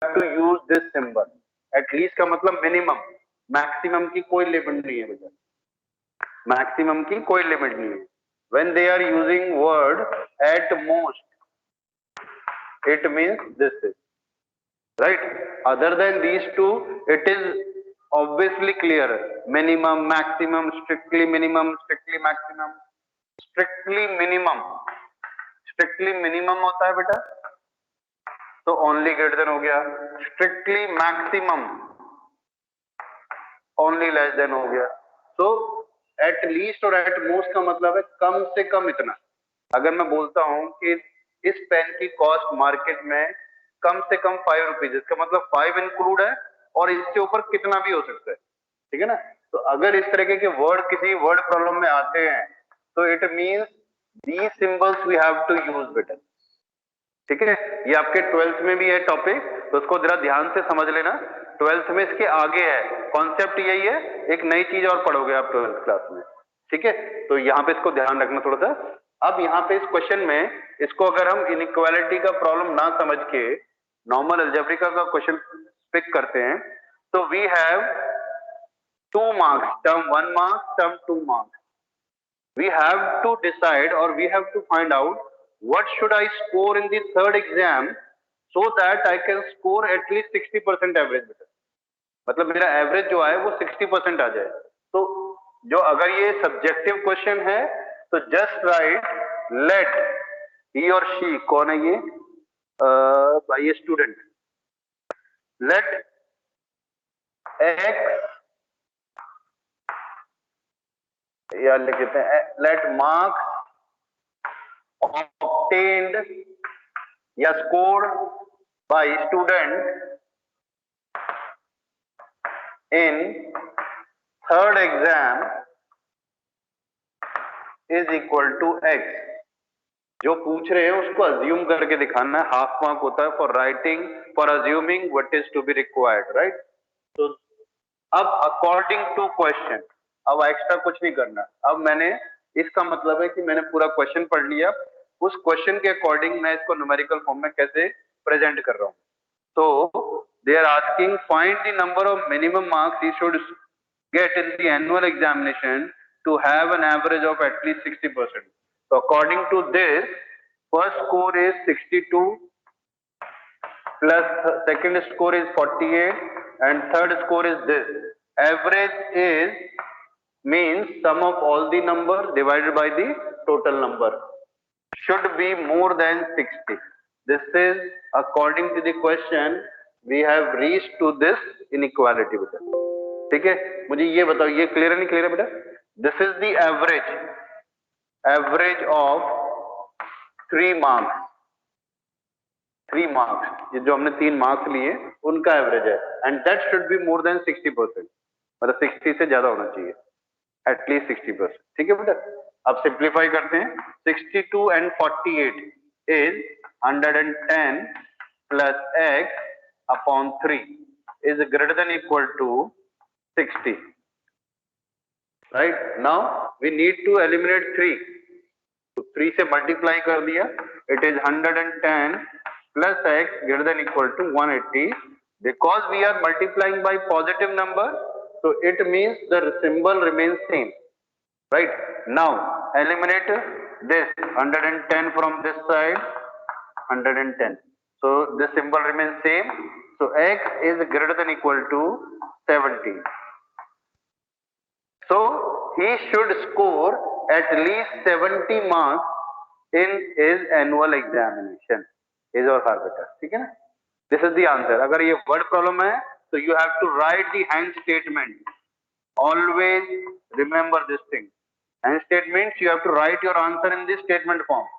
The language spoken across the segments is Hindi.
to use this symbol. At least का मतलब minimum, maximum की कोई लिमिट नहीं है बेटा, maximum की कोई लिमिट नहीं है. When they are using word at most, it means this is right. Other than these two, it is obviously clear. Minimum, maximum, strictly minimum, strictly maximum, strictly minimum. Strictly minimum होता है बेटा, तो only greater than हो गया. Strictly maximum, only less than हो गया. So at least और at most का मतलब है कम से कम इतना. अगर मैं बोलता हूं कि इस पेन की कॉस्ट मार्केट में कम से कम 5 रुपीज, इसका मतलब 5 इंक्लूड है और इससे ऊपर कितना भी हो सकता है, ठीक है ना. तो अगर इस तरीके के वर्ड किसी वर्ड प्रॉब्लम में आते हैं तो it means these symbols we have to use better. ठीक है, ये आपके 12th में भी है टॉपिक, तो उसको जरा ध्यान से समझ लेना. 12th में इसके आगे है, कॉन्सेप्ट यही है, एक नई चीज और पढ़ोगे आप 12th क्लास में. ठीक है, तो यहाँ पे इसको ध्यान रखना थोड़ा सा. अब यहाँ पे इस क्वेश्चन में इसको अगर हम इनइक्वालिटी का प्रॉब्लम ना समझ के नॉर्मल अलजेब्रिका का क्वेश्चन पिक करते हैं, तो we have 2 marks, term 1 mark, term 2 marks. We have to decide or we have to find out what should I score in the third exam so that I can score at least 60% average. मतलब मेरा एवरेज जो है वो 60% आ जाए. तो जो अगर ये सब्जेक्टिव क्वेश्चन है तो जस्ट राइट लेट ही और शी, कौन है ये, भाई ये स्टूडेंट, लेट एक्स या लिख देते हैं लेट मार्क्स obtained या scored by student in third exam is equal to x. जो पूछ रहे हैं उसको अज्यूम करके दिखाना है. हाफ मार्क होता है for writing, for assuming what is to be required, right. तो अब अकॉर्डिंग टू क्वेश्चन, अब एक्स्ट्रा कुछ नहीं करना. अब मैंने, इसका मतलब है कि मैंने पूरा क्वेश्चन पढ़ लिया, उस क्वेश्चन के अकॉर्डिंग मैं इसको न्यूमेरिकल फॉर्म में कैसे प्रेजेंट कर रहा हूं. तो they are asking find the number of minimum marks he should get in the annual examination to have an average of at least 60%. तो according to this, first score is 62 plus second score is 48 and third score is this. Average is means sum of all the number divided by the total number should be more than 60. This is according to the question we have reached to this inequality बेटा. ठीक है, मुझे ये बताओ ये क्लियर है नहीं क्लियर है बेटा. This is the average of 3 marks. 3 marks, ये जो हमने 3 मार्क्स लिए उनका एवरेज है, and that should be more than 60%, मतलब 60 से ज्यादा होना चाहिए, एटलीस्ट 60%. ठीक है बेटा. अब सिंप्लीफाई करते हैं. 62 and 48 is 110 plus x upon 3 is greater than equal to 60. Right now we need to eliminate 3. तो 3 से मल्टीप्लाई कर दिया, it is 110 plus x greater than equal to 180. Because we are multiplying by positive number, so it means the symbol remains same, right. Now eliminate this 110 from this side, 110, so this symbol remains same, so x is greater than equal to 70. So he should score at least 70 marks in his annual examination. Is or her बेटा. ठीक है ना. This is the answer. अगर ये वर्ड प्रॉब्लम है तो you have to write the hence statement. Always remember this thing. Hence statements you have to write your answer in this statement form.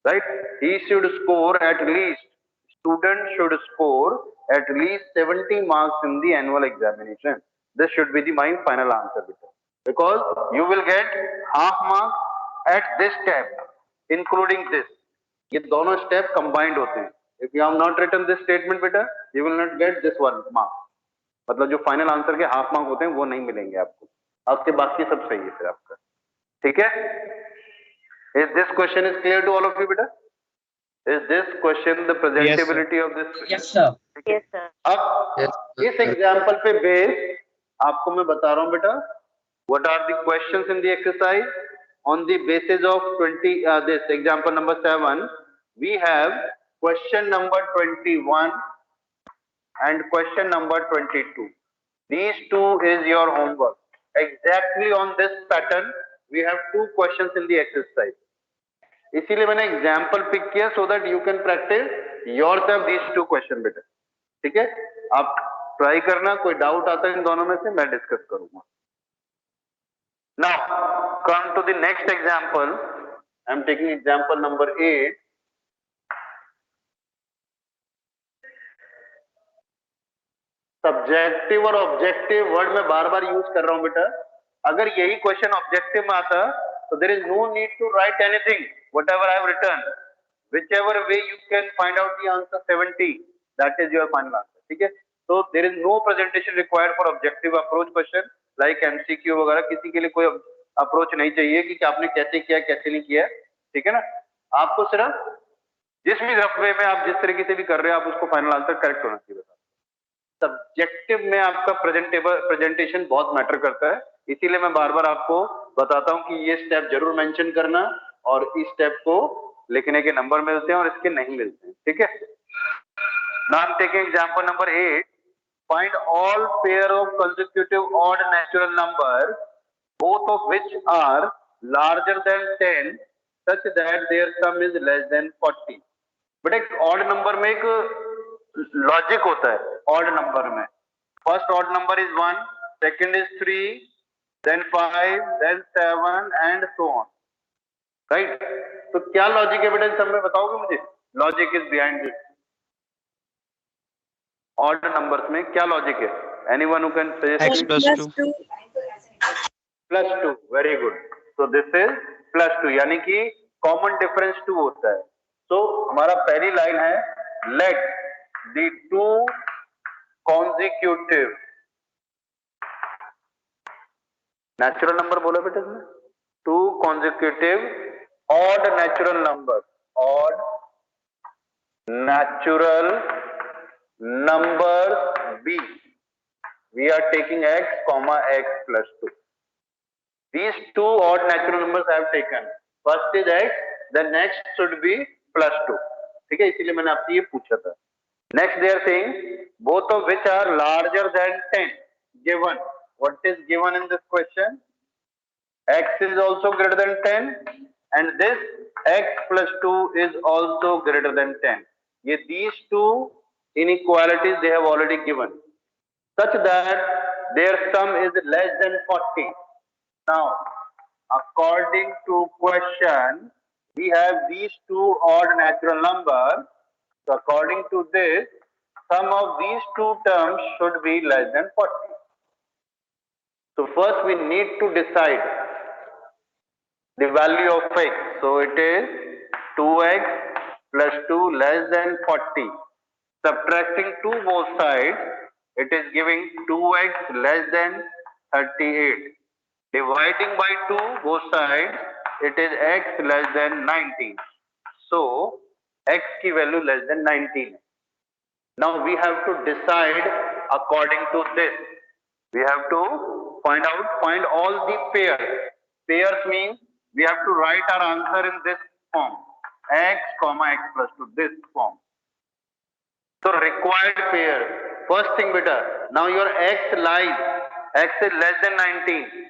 Right? He should score at least, student should score at least 70 marks in the annual examination. This should be the my final answer बेटा. Because you will get half mark at this step, including this. ये दोनों स्टेप कंबाइंड होते हैं. If you have not written this statement बेटा, you will not get this 1 mark. मतलब जो फाइनल आंसर के हाफ मार्क होते हैं वो नहीं मिलेंगे आपको. आपके बाकी सब सही है फिर आपका. ठीक है. Is this question is clear to all of you बेटा? Is this question the presentability of this? Yes sir. Yes sir. अब इस एग्जाम्पल पे बेस आपको मैं बता रहा हूँ बेटा, what are the questions in the exercise on the basis of 20 this example number 7 we have question number 21 and question number 22. These two is your homework. Exactly on this pattern we have two questions in the exercise. इसीलिए मैंने एग्जाम्पल पिक किया so that you can practice your self these two question बेटा। ठीक है, आप ट्राई करना, कोई डाउट आता है इन दोनों में से मैं डिस्कस करूंगा। Now come to the next example, I am taking example number 8। Subjective और ऑब्जेक्टिव वर्ड में बार बार यूज कर रहा हूं बेटा। अगर यही क्वेश्चन ऑब्जेक्टिव में आता तो there is no need to write anything, whatever I have written, whichever way you can find out the answer 70, that is your final answer. ठीक है, तो there is no presentation required for objective approach question like MCQ वगैरह। किसी के लिए कोई अप्रोच नहीं चाहिए कि आपने कैसे किया कैसे नहीं किया। ठीक है ना, आपको सिर्फ जिस भी रफ वे में आप जिस तरीके से भी कर रहे हो आप उसको फाइनल आंसर करेक्ट होना चाहिए। सब्जेक्टिव में आपका प्रेजेंटेशन बहुत मैटर करता है, इसीलिए मैं बार बार आपको बताता हूं कि ये स्टेप जरूर मेंशन करना और इस स्टेप को लिखने के नंबर मिलते हैं और इसके नहीं मिलते हैं। ठीक है, now I am taking example number 8। Find all pair of consecutive odd natural number both of which are larger than 10 such that their sum is less than 40। But एक ऑड नंबर में एक लॉजिक होता है। ऑड नंबर में first odd number is 1, second is 3, then 5, then 7 and so on, right. तो क्या लॉजिक है बेटा, सब में बताओगे मुझे? Logic is behind this odd numbers में क्या लॉजिक है? Anyone who can suggest? x+2 +2, very good. So this is +2 यानी कि कॉमन डिफरेंस 2 होता है। तो हमारा पहली लाइन है let the two consecutive natural number बोला बेटा इसमें, two consecutive odd natural number, odd natural number be, we are taking x comma x plus 2. These two odd natural numbers I have taken. First is x, the next should be plus 2. ठीक है, इसीलिए मैंने आपसे ये पूछा था। Next they are saying both of which are larger than 10 given. What is given in this question? X is also greater than 10 and this x plus 2 is also greater than 10. ये these two inequalities they have already given such that their sum is less than 40. Now, according to question, we have these two odd natural numbers. So, according to this, sum of these two terms should be less than 40. So, first we need to decide the value of x. So, it is 2x plus 2 less than 40. Subtracting 2 both sides, it is giving 2x less than 38. Dividing by 2 both sides, it is x less than 19. So, x की value less than 19. Now, we have to decide according to this. We have to find all the pairs. Pairs means we have to write our answer in this form. X comma x plus 2, this form. So, required pair. First thing beta, now your x lies, x is less than 19.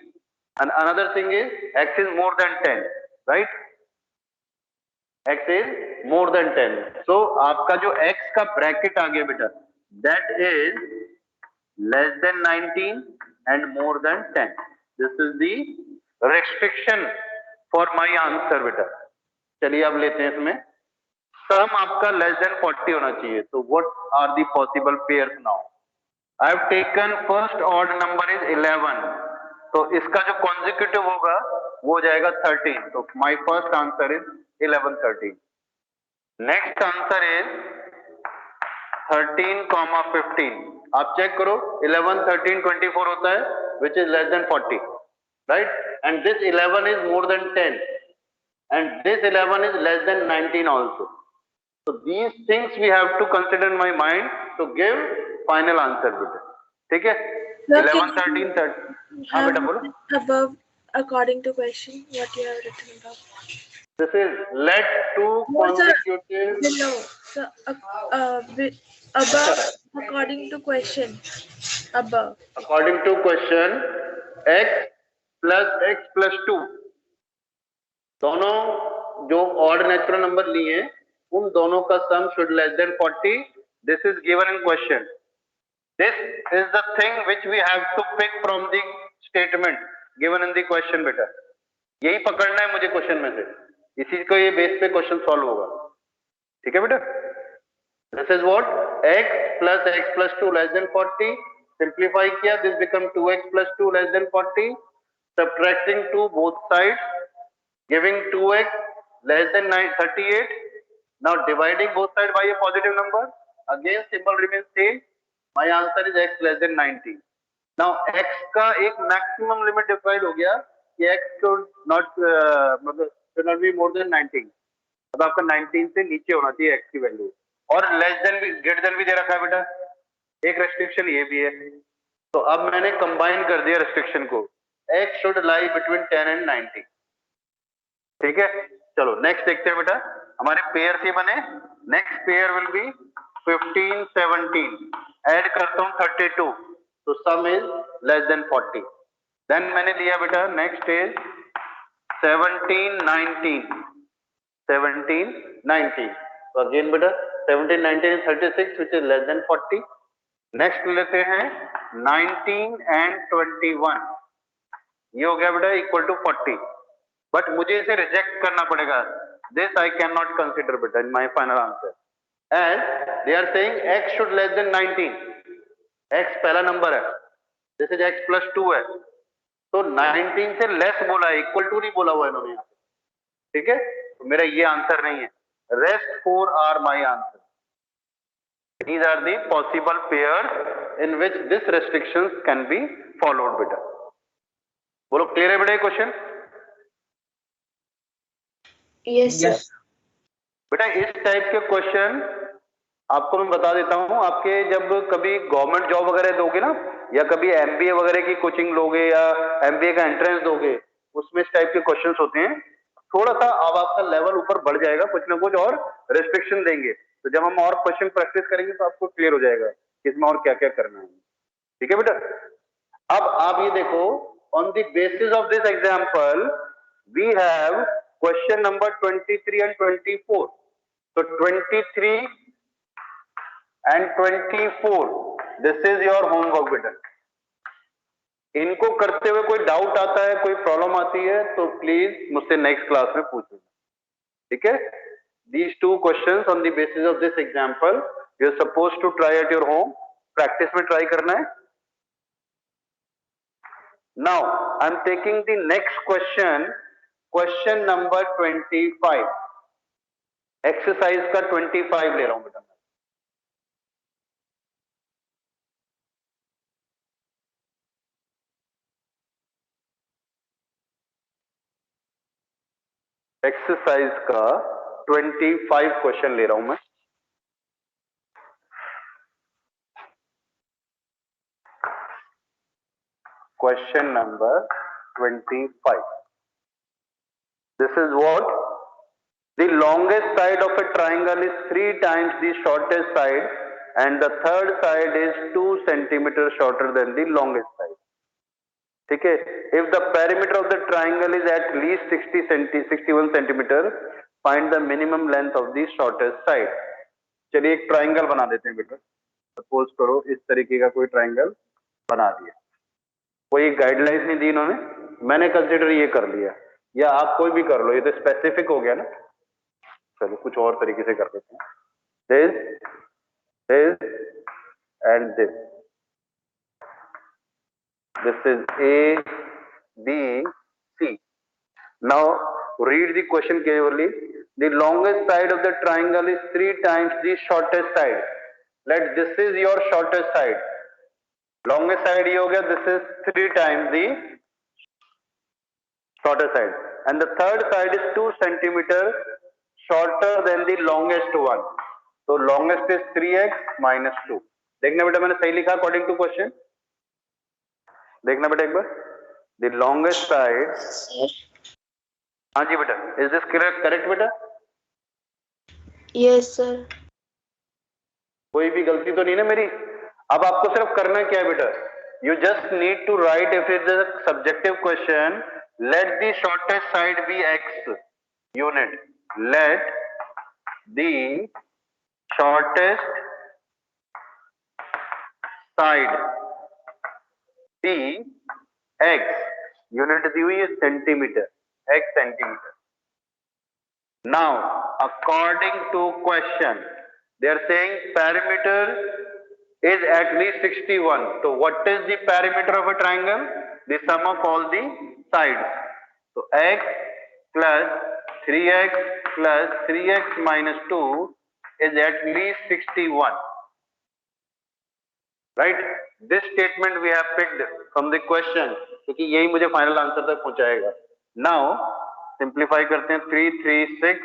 And another thing is x is more than 10, right? X is more than 10. So आपका जो x का ब्रैकेट आ गया बेटा, that is less than 19 and more than 10. This is the restriction for my answer बेटा। चलिए अब लेते हैं इसमें सम आपका less than 40 होना चाहिए। तो what are the possible pairs now? I have taken first odd number is 11. तो इसका जो कॉन्जिक्यूटिव होगा वो हो जाएगा 13। तो my first answer is 11 13। Next answer is 13 comma 15। आप चेक करो 11 13 24 होता है which is less than 40, right? And this 11 is more than 10 and this 11 is less than 19 also. So these things we have to consider in my mind to give final answer बेटा, ठीक है? 11, 13, 13. हाँ बेटा बोलो. Above, according to question, what you have written above. This is led to consecutive. Below. So, above, according to question. Above. According to question, x plus 2. दोनों जो ऑड नेचुरल नंबर लिए उन दोनों का sum should less than 40. This is given in question. This is the thing which we have to pick from the statement given in the question बेटा. यही पकड़ना है मुझे क्वेश्चन में से, इसी को ये बेस पे क्वेश्चन सॉल्व होगा. ठीक है बेटा. This is what x plus 2 less than 40. Simplify किया, this become 2x plus 2 less than 40. Subtracting 2 both sides, giving 2x less than 38. Now dividing both sides by a positive number, again symbol remains same. My answer is x less than 90. Now x का एक maximum limit डिफाइन हो गया कि x should not मतलब should not be more than 19. अब आपका 19 से नीचे होना चाहिए x की वैल्यू, और लेस देन भी ग्रेटर देन भी दे रखा है बेटा. एक रेस्ट्रिक्शन ये भी है. तो अब मैंने कंबाइन कर दिया रेस्ट्रिक्शन को. x should lie between 10 and 90. ठीक है. चलो नेक्स्ट देखते हैं बेटा. हमारे पेयर से बने. Next pair will be 15, 17. Add करता हूं 32, तो sum is less than 40. Then मैंने लिया बेटा नेक्स्ट इज 17, 19. 17, 19. तो अगेन बेटा 17, 19 36 which is less than 40. Next लेते हैं 19 and 21. ये हो गया बेटा इक्वल टू 40. बट मुझे इसे रिजेक्ट करना पड़ेगा. This I can not consider बेटा in my final answer. And they are saying x should less than 19. x पहला नंबर है, दिस इज x plus 2 है, तो 19 से लेस बोला है, इक्वल टू नहीं बोला हुआ है इन्होंने यहाँ. ठीक है. तो मेरा ये आंसर नहीं है. Rest 4 are my answer. These are the possible pairs in which this restrictions can be followed बेटा. बोलो क्लियर है बेटा ये क्वेश्चन? Yes sir. बेटा इस टाइप के क्वेश्चन आपको मैं बता देता हूं. आपके जब कभी गवर्नमेंट जॉब वगैरह दोगे ना, या कभी एमबीए वगैरह की कोचिंग लोगे या एमबीए का एंट्रेंस दोगे, उसमें इस टाइप के क्वेश्चंस होते हैं. थोड़ा सा अब आपका लेवल ऊपर बढ़ जाएगा, कुछ ना कुछ और रेस्ट्रिक्शन देंगे. तो जब हम और क्वेश्चन प्रैक्टिस करेंगे तो आपको क्लियर हो जाएगा कि इसमें और क्या क्या करना है. ठीक है बेटा. अब आप ये देखो, on the basis of this example we have question number 23 and 24. तो 23 and 24, this is your homework बेटा. इनको करते हुए कोई डाउट आता है, कोई प्रॉब्लम आती है, तो प्लीज मुझसे नेक्स्ट क्लास में पूछना. ठीक है. These two questions on the basis of this example you are supposed to try at your home. Practice में try करना है. Now I am taking the next question, question number 25. Exercise का 25 ले रहा हूं बेटा. एक्सरसाइज का 25 क्वेश्चन ले रहा हूं मैं. Question number 25. This is what? The longest side of a triangle is 3 times the shortest side and the third side is 2 centimeters shorter than the longest side. ठीक है. If the perimeter of the triangle is at least 61 centimeter, find the minimum length of the shortest side. चलिए एक ट्राइंगल बना देते हैं बेटा. सपोज करो इस तरीके का कोई ट्राइंगल बना दिया. कोई गाइडलाइंस नहीं दी इन्होंने, मैंने कंसिडर ये कर लिया, या आप कोई भी कर लो, ये तो स्पेसिफिक हो गया ना. चलो कुछ और तरीके से कर देते हैं. This and this. This is A, B, C. Now read the question carefully. The longest side of the triangle is 3 times the shortest side. Let this is your shortest side. Longest side ये हो गया. This is 3 times the shortest side. And the third side is 2 centimeter shorter than the longest one. So longest is 3x minus 2. देखना बेटा मैंने सही लिखा according to question. देखना बेटा एक बार. The longest side. हाँ जी बेटा. Is this correct बेटा? Yes sir. कोई भी गलती तो नहीं ना मेरी. अब आपको सिर्फ करना क्या है बेटा? You just need to write, if it is a subjective question, let the shortest side be x unit. Let the shortest side be x. Unit दी हुई है centimetre. X centimeter. Now, according to question, they are saying perimeter is at least 61. So what is the perimeter of a triangle? The sum of all the sides. So x plus 3x plus 3x minus 2 is at least 61. Right? This statement we have picked from the question, क्योंकि यही मुझे final answer तक पहुंचाएगा. Now simplify करते हैं. 3 3 6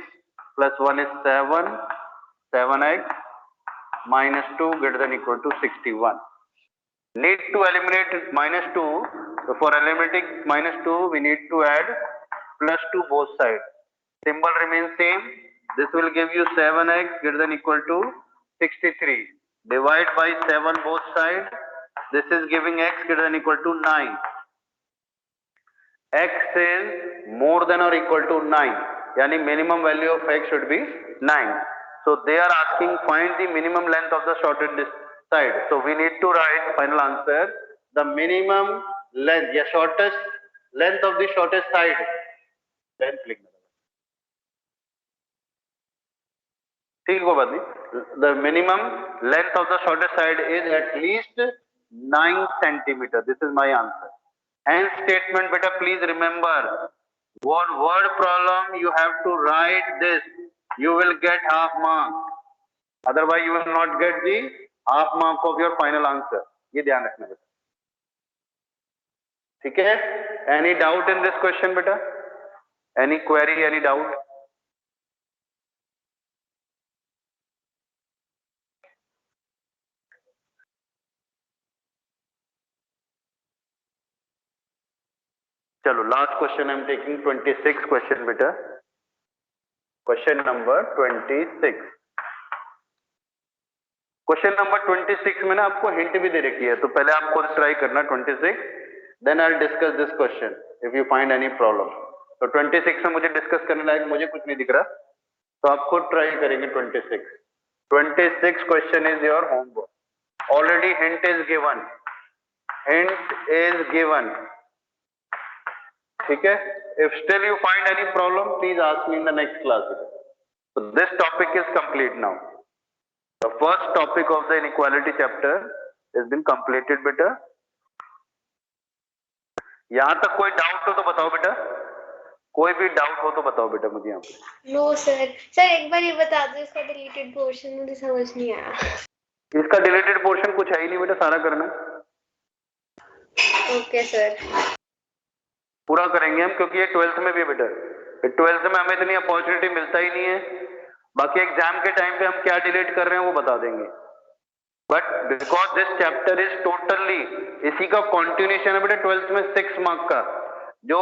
plus 1 is 7. 7x minus 2 greater than equal to 61. Need to eliminate minus 2. So for eliminating minus 2, we need to add plus 2 both sides. Symbol remains same. This will give you 7x greater than equal to 63. Divide by 7 both sides. This is giving x greater than equal to 9. X is more than or equal to 9. Yani minimum value of x should be 9. So they are asking find the minimum length of the shortest side. So we need to write final answer. The minimum length, yeah, shortest length of the shortest side. Length लिखना. ठीक हो बात नहीं. The minimum length of the shortest side is at least 9 centimeter. This is my answer. And statement, beta, please remember, what word problem you have to write this. You will get half mark. Otherwise, you will not get the half mark of your final answer. ये ध्यान रखना बेटा. ठीक है? Any doubt in this question, beta? Any query? Any doubt? चलो last question I am taking 26 question बेटा. Question number 26. Question number 26 में ना आपको हिंट भी दे रखी है, तो पहले आप खुद ट्राई करना 26. Then I'll discuss this question if you find any problem. तो 26 में मुझे डिस्कस करने लायक मुझे कुछ नहीं दिख रहा, तो आप खुद ट्राई करेंगे 26. 26 question is your homework. Already hint is given. Hint is given. ठीक है? If still you find any problem, please ask me in the next class. So this topic is complete now. The first topic of the inequality chapter has been completed बेटा. यहाँ तक कोई डाउट हो तो बताओ बेटा. कोई भी डाउट हो तो बताओ बेटा मुझे यहाँ पे. No sir. Sir एक बार ये बता दो इसका deleted portion मुझे समझ नहीं आया. इसका डिलीटेड पोर्शन कुछ है ही नहीं बेटा, सारा करना. Okay sir. पूरा करेंगे हम, क्योंकि ये 12th में भी है बेटा. 12th में हमें इतनी अपॉर्चुनिटी मिलता ही नहीं है. बाकी एग्जाम के टाइम पे हम क्या डिलीट कर रहे हैं वो बता देंगे. But because this chapter is totally इसी का कंटिन्यूएशन है बेटा. 12th में 6 मार्क का जो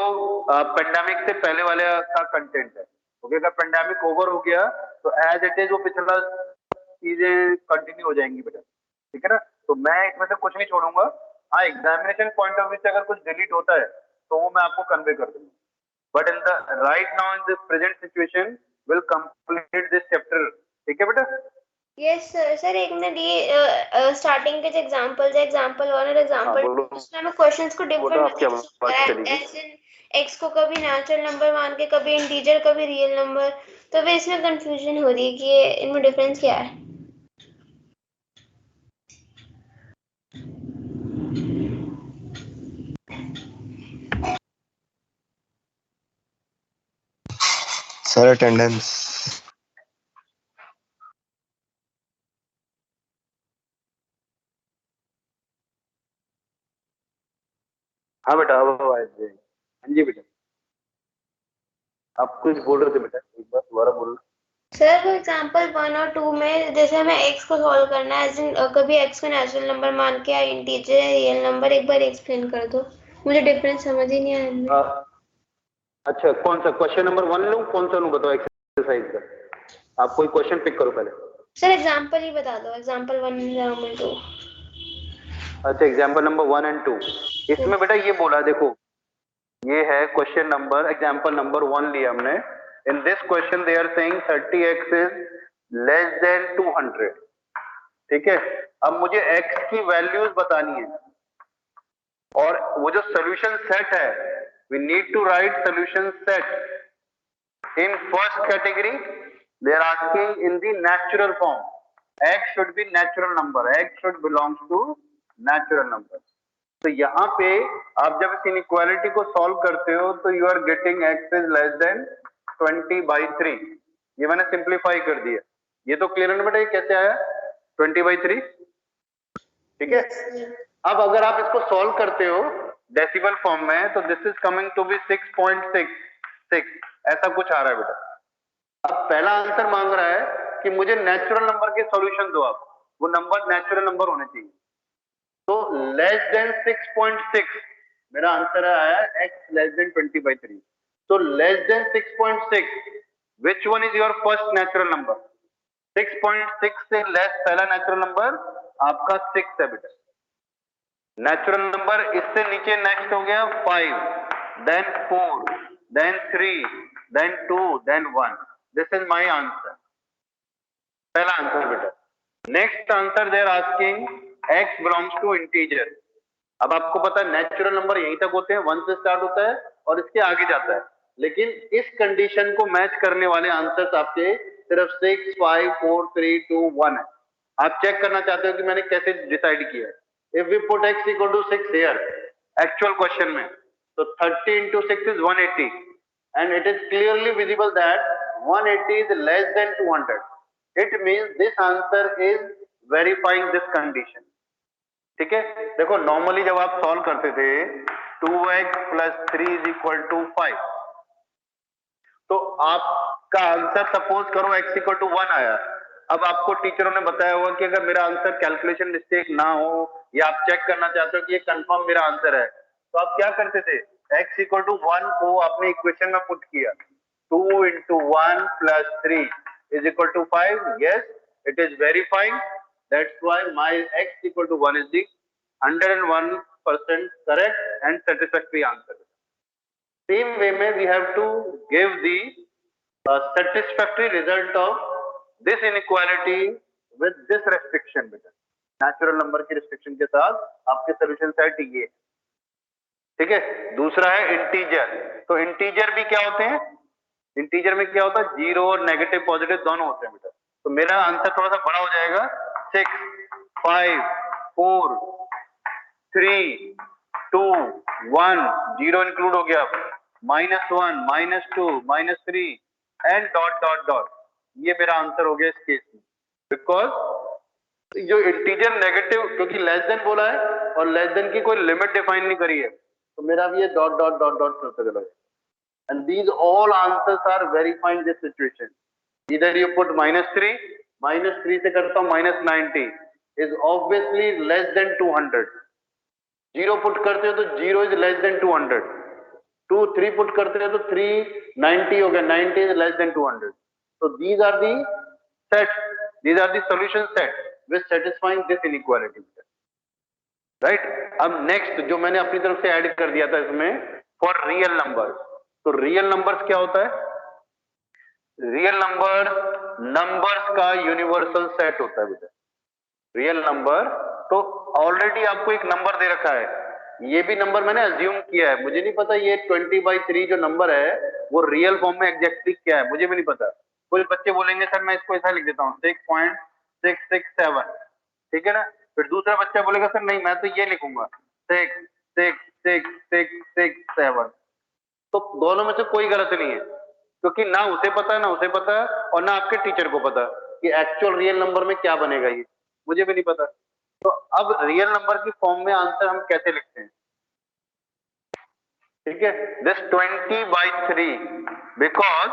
पेंडेमिक से पहले वाले का कंटेंट है. ओके, अगर पेंडेमिक ओवर हो गया तो एज इट इज वो पिछला चीजें कंटिन्यू हो जाएंगी बेटा. ठीक है ना? तो मैं इसमें से कुछ नहीं छोड़ूंगा. हाँ, एग्जामिनेशन पॉइंट ऑफ व्यू से अगर कुछ डिलीट होता है तो वो मैं आपको कन्वे कर दूंगा. But in the right now in this present situation will complete this chapter. ठीक है बेटा? Yes sir. सर एक मिनट, ये स्टार्टिंग के जो एग्जांपल्स है, एग्जांपल 1 और एग्जांपल 2, उसमें हमें क्वेश्चंस को डिफरेंट एज इन एक्स को कभी नेचुरल नंबर मान के, कभी इंटीजर, कभी रियल नंबर. तो वे इसमें कंफ्यूजन हो रही है कि ये इनमें डिफरेंस क्या है. Sir attendance. हाँ बेटा, अब आवाज दे. हाँ जी बेटा, आप कुछ बोल रहे थे बेटा, एक बार दोबारा बोलना. सर वो एग्जांपल 1 और 2 में जैसे हमें x को सॉल्व करना है, कभी x को नेचुरल नंबर मान के या इंटीजर या रियल नंबर, एक बार एक्सप्लेन कर दो, मुझे डिफरेंस समझ ही नहीं आया इनमें। अच्छा कौन सा क्वेश्चन नंबर 1 लूं, कौन सा लूं बताओ एक्सरसाइज का? आप कोई क्वेश्चन पिक करो पहले। सर एग्जांपल ही बता दो, एग्जांपल 1 एग्जांपल 2। अच्छा एग्जांपल नंबर 1 एंड 2, इसमें बेटा ये बोला देखो, ये है क्वेश्चन नंबर, एग्जांपल नंबर 1 लिया हमने। In this question they are saying 30x is less than 200। ठीक है, अब मुझे x की वैल्यूज बतानी है और वो जो सॉल्यूशन सेट है, we need to write solution set in first category. They are asking in the natural form, x should be natural number, x should belongs to natural number। तो यहाँ पे आप जब इस इनइक्वालिटी को सॉल्व करते हो तो you are getting x is less than 20/3। ये मैंने सिंप्लीफाई कर दिया, ये तो क्लियर है ना बेटा, ये कैसे आया 20/3? ठीक है, अब अगर आप इसको सॉल्व करते हो डेसिमल फॉर्म में तो this is coming to be 6.66, ऐसा कुछ आ रहा है बेटा। अब पहला आंसर मांग रहा है कि मुझे नेचुरल नंबर के सॉल्यूशन दो, आप वो नंबर नेचुरल नंबर होने चाहिए। तो लेस देन 6.6 मेरा आंसर आया x लेस देन 20/3। तो less than 6.6, which one is your first natural number? 6.6 से लेस पहला नेचुरल नंबर आपका 6 है बेटा। नेचुरल नंबर इससे नीचे नेक्स्ट हो गया 5, then 4, then 3, then 2, then 1। This is my answer, पहला आंसर बेटा। Next answer they are asking x belongs to integer. अब आपको पता है नेचुरल नंबर यहीं तक होते हैं, 1 से स्टार्ट होता है और इसके आगे जाता है, लेकिन इस कंडीशन को मैच करने वाले आंसर्स आपके सिर्फ 6, 5, 4, 3, 2, 1 है। आप चेक करना चाहते हो कि मैंने कैसे डिसाइड किया है। If we put x equal to 6 here actual question में, तो 30 into 6 is 180 and it is clearly visible that 180 is less than 200। It means this answer is verifying this condition। ठीक है, देखो नॉर्मली जब आप सॉल्व करते थे 2x plus 3 is equal to 5, तो आपका आंसर सपोज करो x इक्वल टू 1 आया। अब आपको टीचरों ने बताया होगा कि अगर मेरा आंसर कैलकुलेशन मिस्टेक ना हो या आप चेक करना चाहते हो कि ये कंफर्म मेरा आंसर है, तो आप क्या करते थे, x इक्वल टू 1 को आपने इक्वेशन में पुट किया, 2 into 1 plus 3 is equal to 5। yes, it is verifying, that's why my x equal to 1 is the 101% correct and satisfactory answer। Same way में we have to give the satisfactory result of this inequality with this restriction बेटा, नेचुरल नंबर की रिस्ट्रिक्शन के साथ आपके सोल्यूशन सेट ये। ठीक है, दूसरा है इंटीजर। तो इंटीजर भी क्या होते हैं, इंटीजर में क्या होता है, जीरो और नेगेटिव पॉजिटिव दोनों होते हैं बेटा। तो मेरा आंसर थोड़ा सा बड़ा हो जाएगा, 6, 5, 4, 3, 2, 1, जीरो इंक्लूड हो गया, -1, -2, -3 एंड डॉट डॉट डॉट। ये मेरा आंसर हो गया इस केस में, बिकॉज जो इंटीजर नेगेटिव, क्योंकि लेस देन बोला है और लेस देन की कोई लिमिट डिफाइन नहीं करी है, तो मेरा भी ये डॉट डॉट डॉट डॉट चलता चला जाएगा। And these all answers are verifying this situation। Either you put -3 से करता हूँ -90 is obviously less than 200। 0 put करते हो तो 0 is less than 200। 2, 3 पुट करते हो तो 390 हो गया, 90 is less than 200। So these are the sets, these are the solution set with satisfying this inequality। Right, अब नेक्स्ट जो मैंने अपनी तरफ से ऐड कर दिया था इसमें, फॉर रियल नंबर्स। तो रियल नंबर्स क्या होता है, रियल नंबर नंबर्स का यूनिवर्सल सेट होता है बेटा। रियल नंबर तो ऑलरेडी आपको एक नंबर दे रखा है, ये भी नंबर मैंने अज्यूम किया है, मुझे नहीं पता ये 20/3 जो नंबर है वो रियल फॉर्म में एग्जैक्टली क्या है, मुझे भी नहीं पता। कुछ बच्चे बोलेंगे सर मैं इसको ऐसा लिख देता हूँ 6.667, ठीक है ना। फिर दूसरा बच्चा बोलेगा सर नहीं मैं तो ये लिखूंगा 6.66667। तो दोनों में से कोई गलत नहीं है, क्योंकि ना उसे पता है, ना उसे पता है, और ना आपके टीचर को पता कि एक्चुअल रियल नंबर में क्या बनेगा, ये मुझे भी नहीं पता। तो अब रियल नंबर की फॉर्म में आंसर हम कैसे लिखते हैं, ठीक है, दिस 20/3 बिकॉज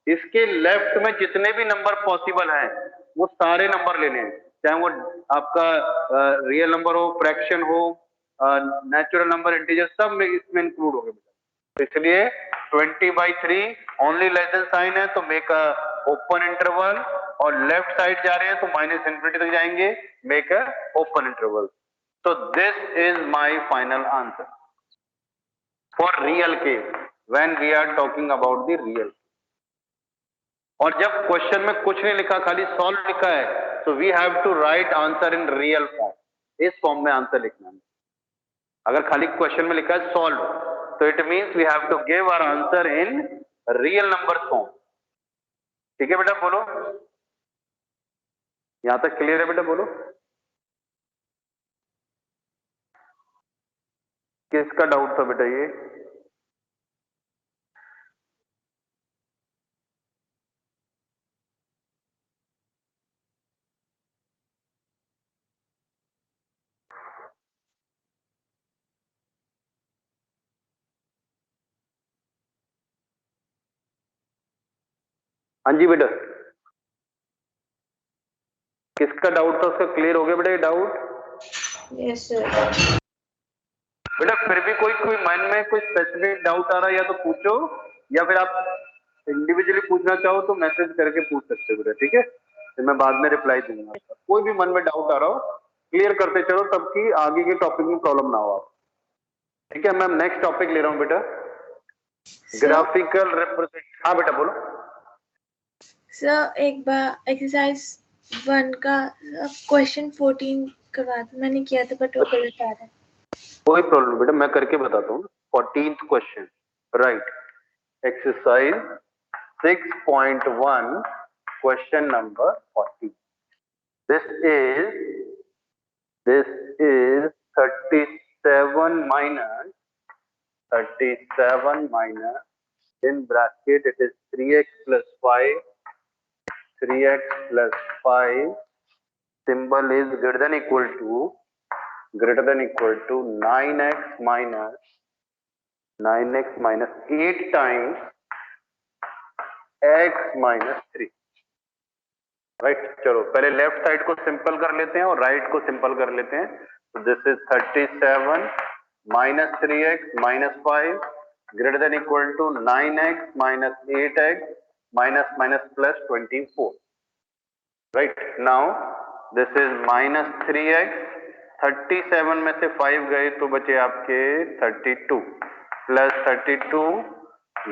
इसके लेफ्ट में जितने भी नंबर पॉसिबल हैं वो सारे नंबर लेने हैं, चाहे वो आपका रियल नंबर हो, फ्रैक्शन हो, नेचुरल नंबर, इंटीजर, सब में इसमें इंक्लूड हो गए। तो इसलिए 20/3 ओनली लेस देन साइन है तो मेक अ ओपन इंटरवल, और लेफ्ट साइड जा रहे हैं तो माइनस इन्फिनिटी तक जाएंगे, make a open interval. So this is my final answer for real case when we are talking about the real. और जब क्वेश्चन में कुछ नहीं लिखा, खाली सॉल्व लिखा है, so we have to write answer in real form. इस फॉर्म में आंसर लिखना है। अगर खाली क्वेश्चन में लिखा है सॉल्व, तो it means we have to give our answer in real number form. ठीक है बेटा, बोलो, यहां तक क्लियर है बेटा? बोलो किसका डाउट था बेटा ये? हाँ जी बेटा, किसका डाउट था उसका क्लियर हो गया बेटा ये डाउट? Yes sir. बेटा फिर भी कोई मन में कोई स्पेसिफिक डाउट आ रहा है या तो पूछो, या फिर आप इंडिविजुअली पूछना चाहो तो मैसेज करके पूछ सकते हो बेटा, ठीक है? फिर मैं बाद में रिप्लाई दूंगा आपका। कोई भी मन में डाउट आ रहा हो क्लियर करते चलो, तब कि आगे के टॉपिक में प्रॉब्लम ना हो आप। ठीक है, मैं नेक्स्ट टॉपिक ले रहा हूँ बेटा, ग्राफिकल रिप्रेजेंटेशन। हाँ बेटा बोलो सर। एक बार एक्सरसाइज 1 का क्वेश्चन 14 करवा दो, मैंने किया था बट वो गलत आ रहा है। कोई प्रॉब्लम बेटा, मैं करके बताता हूँ। 14th question, right, exercise 6.1 question number 14। This is 37 minus in bracket it is 3x plus 5, 3x plus 5 symbol is greater than equal to 9x minus 8 times x minus 3। Right, चलो पहले लेफ्ट साइड को सिंपल कर लेते हैं और राइट को सिंपल कर लेते हैं। तो this is 37 minus 3x minus 5 greater than equal to 9x minus 8x minus plus 24। right, now this is minus 3x, 37 में से 5 गए तो बचे आपके 32 plus 32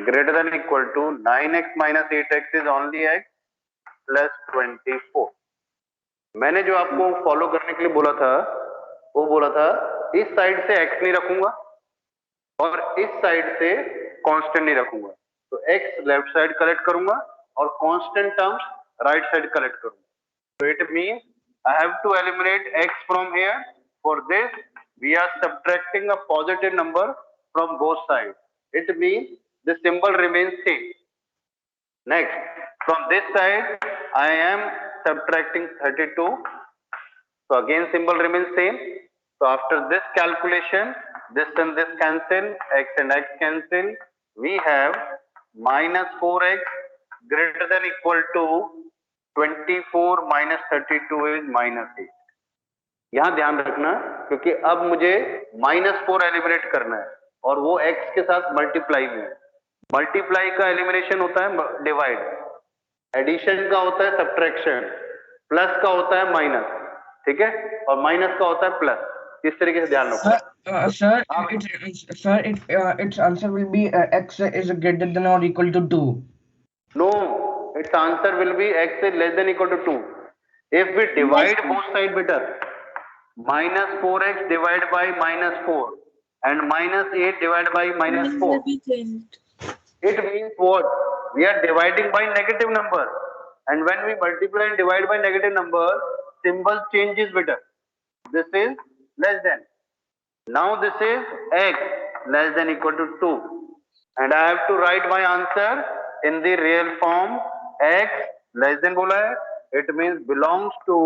greater than equal to 9x minus 8x is only x plus 24। मैंने जो आपको फॉलो करने के लिए बोला था वो बोला था इस साइड से x नहीं रखूंगा और इस साइड से कांस्टेंट नहीं रखूंगा, तो x लेफ्ट साइड कलेक्ट करूंगा और constant terms right side collect करूंगा। तो it means I have to eliminate x from here. For this we are subtracting a positive number from both side. It means the symbol remains same. Next, from this side I am subtracting 32, so again symbol remains same। so after this calculation this and this cancel, x and x cancel, we have minus 4x greater than equal to 24 minus 32 is minus 8। यहां ध्यान रखना क्योंकि अब मुझे -4 एलिमिनेट करना है और वो x के साथ मल्टीप्लाई में है। मल्टीप्लाई का एलिमिनेशन होता है डिवाइड, एडिशन का होता है सब्ट्रैक्शन, प्लस का होता है माइनस, ठीक है, और माइनस का होता है प्लस। इस तरीके से ध्यान रखो। Sir its answer will be x is greater than or equal to 2। No, its answer will be x is less than equal to 2 if we divide both side better। minus 4x divided by minus 4 and minus 8 divided by minus 4, it means what? We are dividing by negative number, and when we multiply and divide by negative number, symbol changes better। This is less than, now this is x less than equal to 2 and I have to write my answer in the real form। x less than बोला है, it means belongs to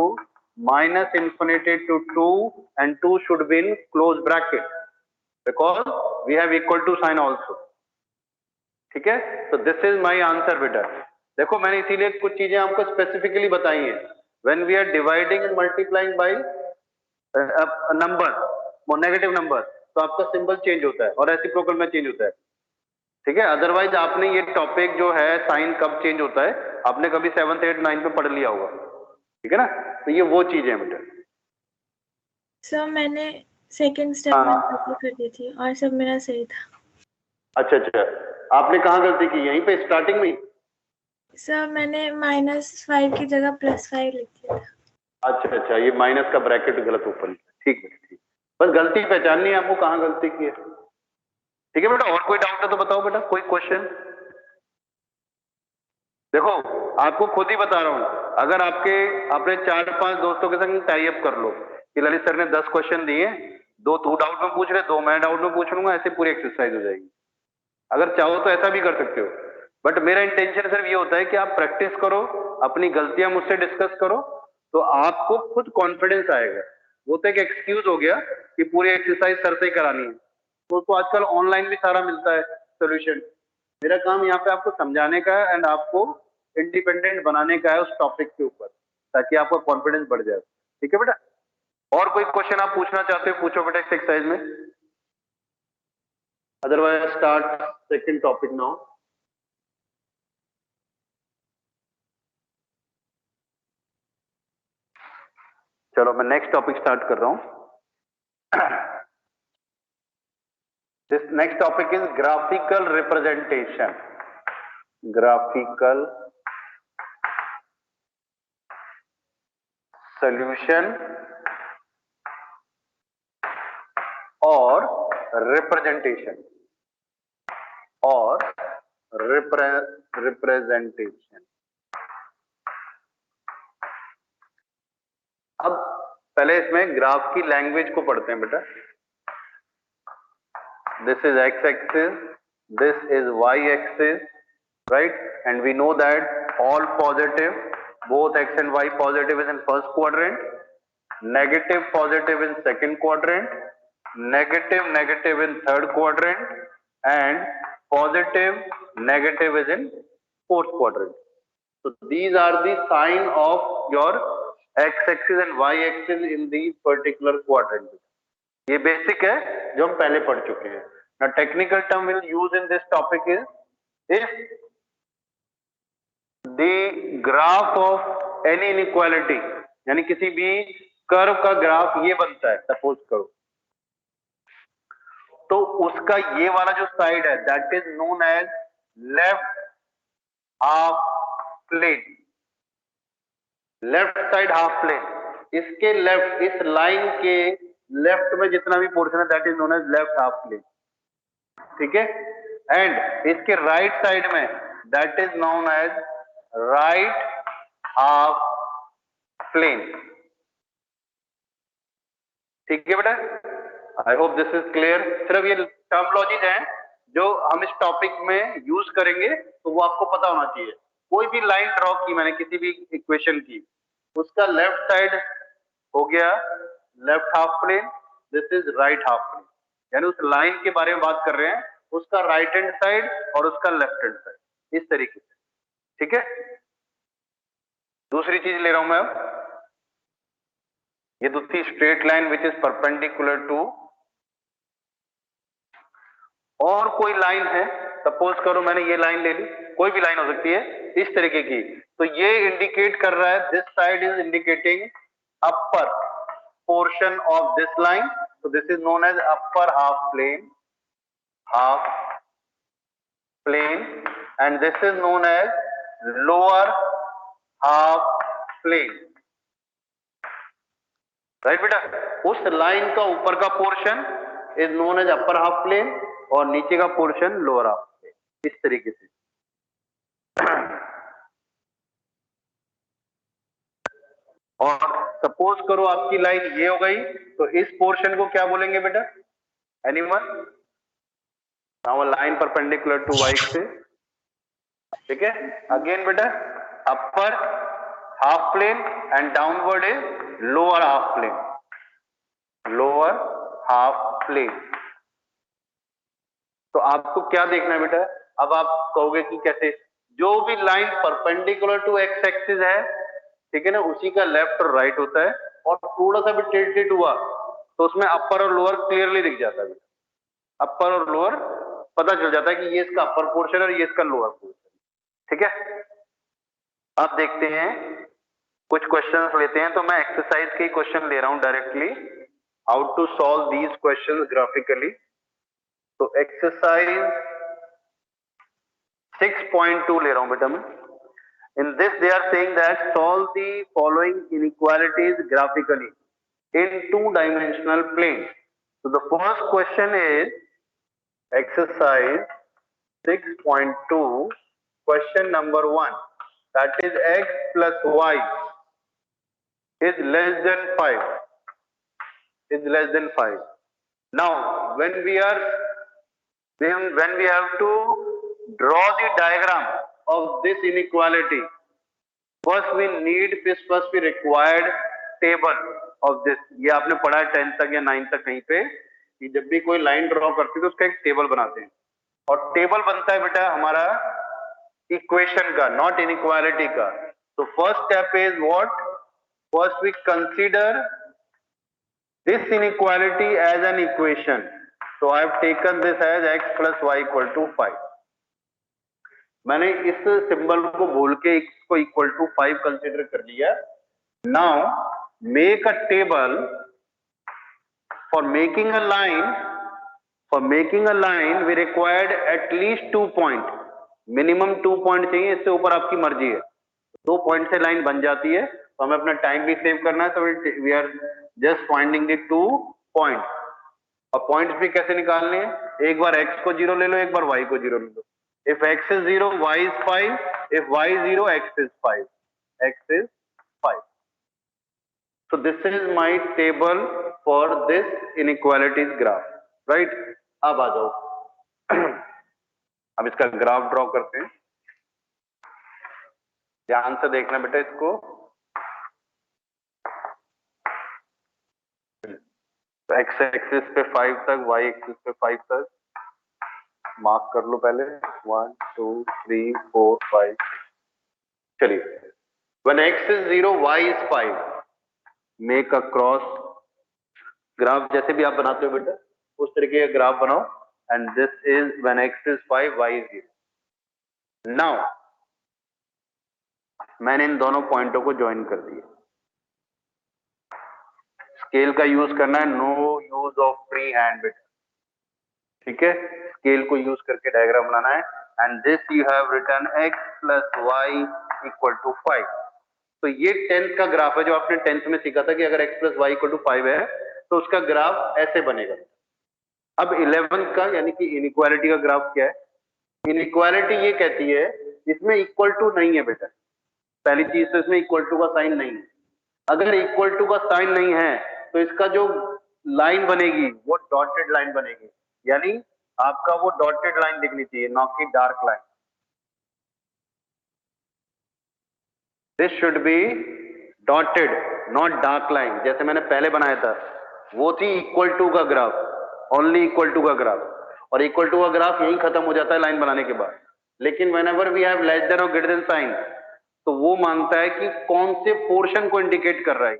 minus infinity to 2 and 2 should be in close bracket because we have equal to sign also। ठीक है, so this is my answer बेटा। देखो मैंने इसीलिए कुछ चीजें आपको स्पेसिफिकली बताई हैं। When we are dividing and multiplying by number, negative number, तो आपका सिंबल चेंज होता है और रेसिप्रोकल में चेंज होता है, ठीक है। अदरवाइज आपने ये टॉपिक जो है साइन कब चेंज होता है आपने कभी 7th 8th 9th में पढ़ लिया होगा, ठीक है ना। तो ये वो चीज है बेटा। सर मैंने सेकंड स्टेप में गलती कर दी थी और सब मेरा सही था। अच्छा अच्छा, आपने कहाँ गलती की? यहीं पे स्टार्टिंग में? सर मैंने -5 की जगह +5 लिख दिया था। अच्छा अच्छा, ये माइनस का ब्रैकेट गलत ओपन किया, ठीक है ठीक। बस गलती पहचाननी है आपको, कहाँ गलती की है, ठीक है बेटा। और कोई डाउट है तो बताओ बेटा, कोई क्वेश्चन? देखो आपको खुद ही बता रहा हूं, अगर आपके अपने 4-5 दोस्तों के संग टाई अप कर लो कि ललित सर ने 10 क्वेश्चन दिए, 2 तू डाउट में पूछ रहे, 2 मैं डाउट में पूछ लूंगा, ऐसे पूरी एक्सरसाइज हो जाएगी। अगर चाहो तो ऐसा भी कर सकते हो, बट मेरा इंटेंशन सिर्फ ये होता है कि आप प्रैक्टिस करो, अपनी गलतियां मुझसे डिस्कस करो, तो आपको खुद कॉन्फिडेंस आएगा। वो तो एक एक्सक्यूज हो गया कि पूरी एक्सरसाइज सर से ही करानी है, तो आजकल ऑनलाइन भी सारा मिलता है सोल्यूशन। मेरा काम यहाँ पे आपको समझाने का है एंड आपको इंडिपेंडेंट बनाने का है उस टॉपिक के ऊपर, ताकि आपका कॉन्फिडेंस बढ़ जाए, ठीक है बेटा। और कोई क्वेश्चन आप पूछना चाहते हो पूछो बेटा इस एक्सरसाइज में, otherwise start second topic now. चलो मैं नेक्स्ट टॉपिक स्टार्ट कर रहा हूं। This next topic is graphical representation. Graphical solution और रिप्रेजेंटेशन और रिप्रेजेंटेशन। अब पहले इसमें ग्राफ की लैंग्वेज को पढ़ते हैं बेटा। This is x axis, this is y axis, right? And we know that all positive, both x and y positive is in first quadrant, negative positive in second quadrant, negative negative in third quadrant, and positive negative is in fourth quadrant. So these are the sign of your x axis and y axis in the particular quadrant. ये बेसिक है जो हम पहले पढ़ चुके हैं। Now technical term we'll use in this topic is, if the graph of any inequality, यानी किसी भी कर्व का ग्राफ ये बनता है सपोज करो, तो उसका ये वाला जो साइड है that is known as left half plane. Left side half plane, इसके लेफ्ट, इस लाइन के लेफ्ट में जितना भी पोर्शन है that is known as left half plane, ठीक है। एंड इसके राइट साइड में that is known as right half plane, ठीक है बेटा। I hope this is clear. सिर्फ ये टर्मिनोलॉजीज हैं जो हम इस टॉपिक में यूज करेंगे, तो वो आपको पता होना चाहिए। कोई भी लाइन ड्रॉ की मैंने किसी भी इक्वेशन की, उसका लेफ्ट साइड हो गया left half plane, this is right half plane, यानी उस लाइन के बारे में बात कर रहे हैं, उसका राइट हैंड साइड और उसका लेफ्ट हैंड साइड, इस तरीके से, ठीक है। दूसरी चीज ले रहा हूं मैं अब, ये तो थी straight line which is perpendicular to, और कोई लाइन है, सपोज करो मैंने ये लाइन ले ली, कोई भी लाइन हो सकती है इस तरीके की, तो ये इंडिकेट कर रहा है, this side is indicating upper portion of this line, so this is known as upper half plane, and this is known as lower half plane, right बेटा। उस लाइन का ऊपर का portion is known as upper half plane और नीचे का पोर्शन लोअर हाफ प्लेन, इस तरीके से। और सपोज करो आपकी लाइन ये हो गई, तो इस पोर्शन को क्या बोलेंगे बेटा, anyone? Now line perpendicular to y axis, ठीक है। अगेन बेटा upper half plane and downward is lower half plane, lower half plane. तो आपको क्या देखना है बेटा, अब आप कहोगे कि कैसे, जो भी line perpendicular to x axis है, ठीक है ना, उसी का लेफ्ट और राइट होता है, और थोड़ा सा भी टिल्टेड हुआ तो उसमें अपर और लोअर क्लियरली दिख जाता है। अपर और लोअर पता चल जाता है कि ये इसका अपर पोर्शन है और ये इसका लोअर पोर्शन, ठीक है। अब देखते हैं कुछ क्वेश्चंस लेते हैं। तो मैं एक्सरसाइज के क्वेश्चन ले रहा हूं directly, how to solve these questions graphically. तो एक्सरसाइज 6.2 ले रहा हूं बेटा मैं। In this they are saying that solve the following inequalities graphically in two-dimensional plane. So the first question is exercise 6.2, question number 1, that is x plus y is less than 5, is less than 5. Now when we have to draw the diagram of this inequality, first we required table of this. ये आपने पढ़ा है 10th तक या 9th तक कहीं पे कि जब भी कोई लाइन ड्रॉ करते हैं तो उसका एक टेबल बनाते हैं, और टेबल बनता है बेटा हमारा इक्वेशन का, नॉट इनइक्वालिटी का। तो first step is what, first we consider this inequality as an equation. So I have taken this as x plus y equal to 5. मैंने इस सिंबल को भूल के x को इक्वल टू 5 कंसीडर कर लिया। Now make a table for making a line, for making a line we required at least 2 point, minimum 2 point चाहिए, इससे ऊपर आपकी मर्जी है। 2 पॉइंट से लाइन बन जाती है, तो हमें अपना टाइम भी सेव करना है, तो we are just finding the 2 point. और पॉइंट्स भी कैसे निकालने हैं, एक बार x को 0 ले लो, एक बार y को 0 ले लो। If x is 0, y is 5. If y is 0, x is 5. X is 5. So this is my table for this inequalities graph, right? अब आ जाओ, अब इसका ग्राफ ड्रॉ करते हैं। ध्यान से देखना बेटा इसको। तो x एक्सिस पे 5 तक, y एक्सिस पे 5 तक मार्क कर लो पहले, 1 2 3 4 5। चलिए, when x is 0, y is 5, make a cross graph, जैसे भी आप बनाते हो बेटा उस तरीके का ग्राफ बनाओ, and this is when x is 5, y is 0। Now मैंने इन दोनों पॉइंटों को ज्वाइन कर दिया। स्केल का यूज करना है, no use of free hand बेटा, ठीक है। स्केल को यूज करके डायग्राम बनाना है, and this you have written x plus y equal to 5। तो ये 10th का ग्राफ है जो आपने 10th में सीखा था कि अगर x plus y equal to 5 है तो उसका ग्राफ ऐसे बनेगा। अब 11th का यानी कि इनइक्वालिटी का ग्राफ क्या है, इनइक्वालिटी ये कहती है इसमें इक्वल टू नहीं है बेटा, पहली चीज तो इसमें इक्वल टू का साइन नहीं है। अगर इक्वल टू का साइन नहीं है तो इसका जो लाइन बनेगी वो डॉटेड लाइन बनेगी, यानी आपका वो डॉटेड लाइन दिखनी चाहिए, ना कि dark line. This should be dotted, not dark line, जैसे मैंने पहले बनाया था वो थी इक्वल टू का ग्राफ, ओनली इक्वल टू का ग्राफ, और इक्वल टू का ग्राफ यही खत्म हो जाता है लाइन बनाने के बाद। लेकिन whenever we have less than और ग्रेटर देन साइन, तो वो मानता है कि कौन से पोर्शन को इंडिकेट कर रहा है,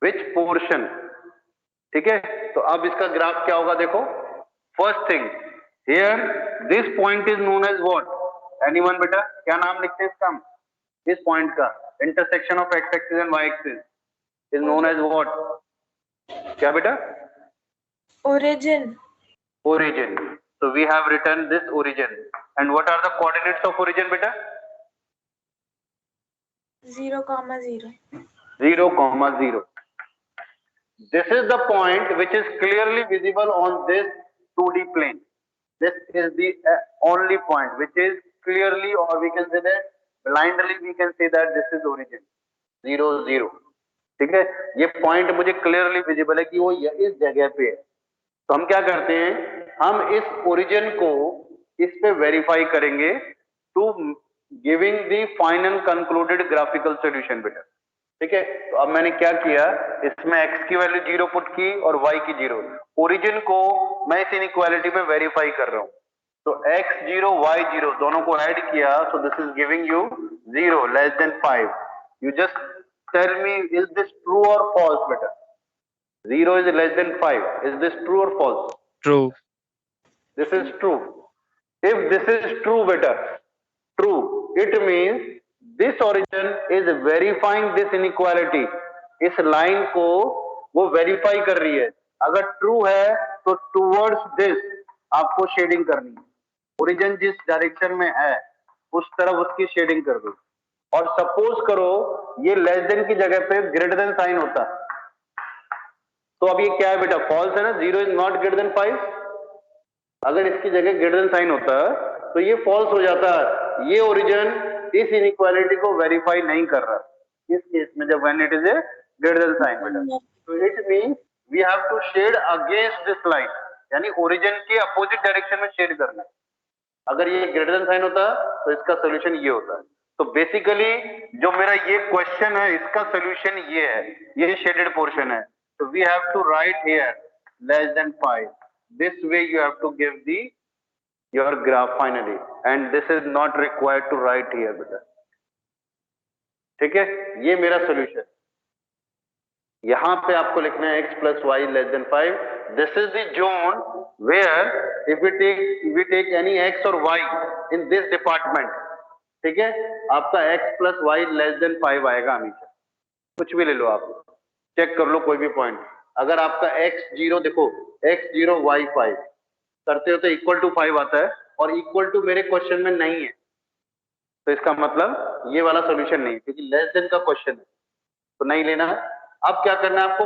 विच पोर्शन, ठीक है। तो अब इसका ग्राफ क्या होगा देखो। First thing here this point is known as what, anyone बेटा क्या नाम लिखते हैं इसका, इस पॉइंट का intersection of x axis and y axis is known as what, क्या बेटा, origin. Origin. So we have written this origin, and what are the coordinates of origin beta? 0, 0. 0, 0. This is the point which is clearly visible on this 2D plane. This is the only point which is clearly, or we can say that blindly we can say that this is origin, 0 0, ठीक है। ये पॉइंट मुझे क्लियरली विजिबल है कि वो इस जगह पे है। तो हम क्या करते हैं, हम इस ओरिजिन को इस पे वेरीफाई करेंगे to giving the final concluded graphical solution बेटा, ठीक है। तो अब मैंने क्या किया, इसमें x की वैल्यू 0 पुट की और y की 0, ओरिजिन को मैं इस इनइक्वालिटी में वेरीफाई कर रहा हूं। तो x0 y0 दोनों को ऐड किया, so this is giving you 0 less than 5. You just tell me, is this true or false, beta? 0 is less than 5. Is this true or false? True. This is true. If this is true, beta, true, it means this origin is verifying this inequality. इस लाइन को वो वेरीफाई कर रही है. अगर ट्रू है तो टूवर्ड्स दिस आपको शेडिंग करनी है. ओरिजिन जिस डायरेक्शन में है उस तरफ उसकी शेडिंग कर दो. और सपोज करो ये लेस देन की जगह पे ग्रेटर देन साइन होता, तो अब ये क्या है बेटा? फॉल्स है ना. 0 इज नॉट ग्रेटर देन 5. अगर इसकी जगह ग्रेटर देन साइन होता तो ये फॉल्स हो जाता. ये ओरिजिन इस इनइक्वालिटी को वेरीफाई नहीं कर रहा इस केस में, जब when it is a greater than sign बेटा. तो it means we have to shade against this line, यानी ओरिजिन के अपोजिट डायरेक्शन में शेड करना है. अगर ये ग्रेटर देन साइन होता तो इसका सोल्यूशन ये होता. तो बेसिकली जो मेरा ये क्वेश्चन है इसका सोल्यूशन ये है, ये शेडेड पोर्शन है. तो we have to write here less than 5. This way you have to give the your graph finally, and this is not required to write here बेटा. ठीक है, ये मेरा सोल्यूशन. यहां पे आपको लिखना है x plus y less than 5. This is the zone where if we take any x or y in this department, ठीक है, आपका x plus y less than 5 आएगा हमेशा. कुछ भी ले लो आप, चेक कर लो कोई भी पॉइंट. अगर आपका x0 देखो x0 y5 करते हो तो इक्वल टू 5 आता है, और इक्वल टू मेरे क्वेश्चन में नहीं है, तो इसका मतलब ये वाला सोल्यूशन नहीं, क्योंकि लेस देन का क्वेश्चन है तो नहीं लेना है. अब क्या करना है आपको?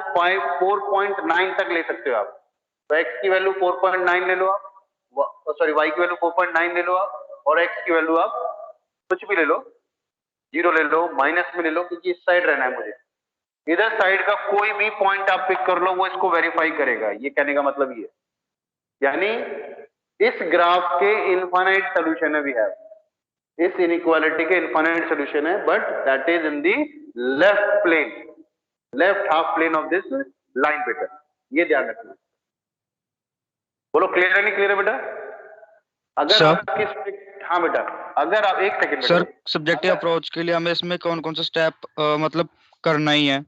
4.9 तक ले सकते हो आप. तो x की वैल्यू 4.9 ले लो आप, सॉरी y की वैल्यू 4.9 ले लो आप, और x की वैल्यू आप कुछ भी ले लो, 0 ले लो, माइनस में ले लो, क्योंकि इस साइड रहना है मुझे. इधर साइड का कोई भी पॉइंट आप पिक कर लो, वो इसको वेरीफाई करेगा. ये कहने का मतलब ये, यानी इस ग्राफ के इनफाइनाइट सोल्यूशन है वी हैव. इस इनइक्वालिटी के इनफाइनाइट सोल्यूशन है, but that is in the left plane, left half plane of this line बेटा. ये ध्यान रखना. बोलो क्लियर है नहीं क्लियर है बेटा? अगर आपकी, हाँ बेटा, अगर आप एक सेकंड सर, सब्जेक्टिव अप्रोच के लिए हमें इसमें कौन कौन सा स्टेप मतलब करना ही है?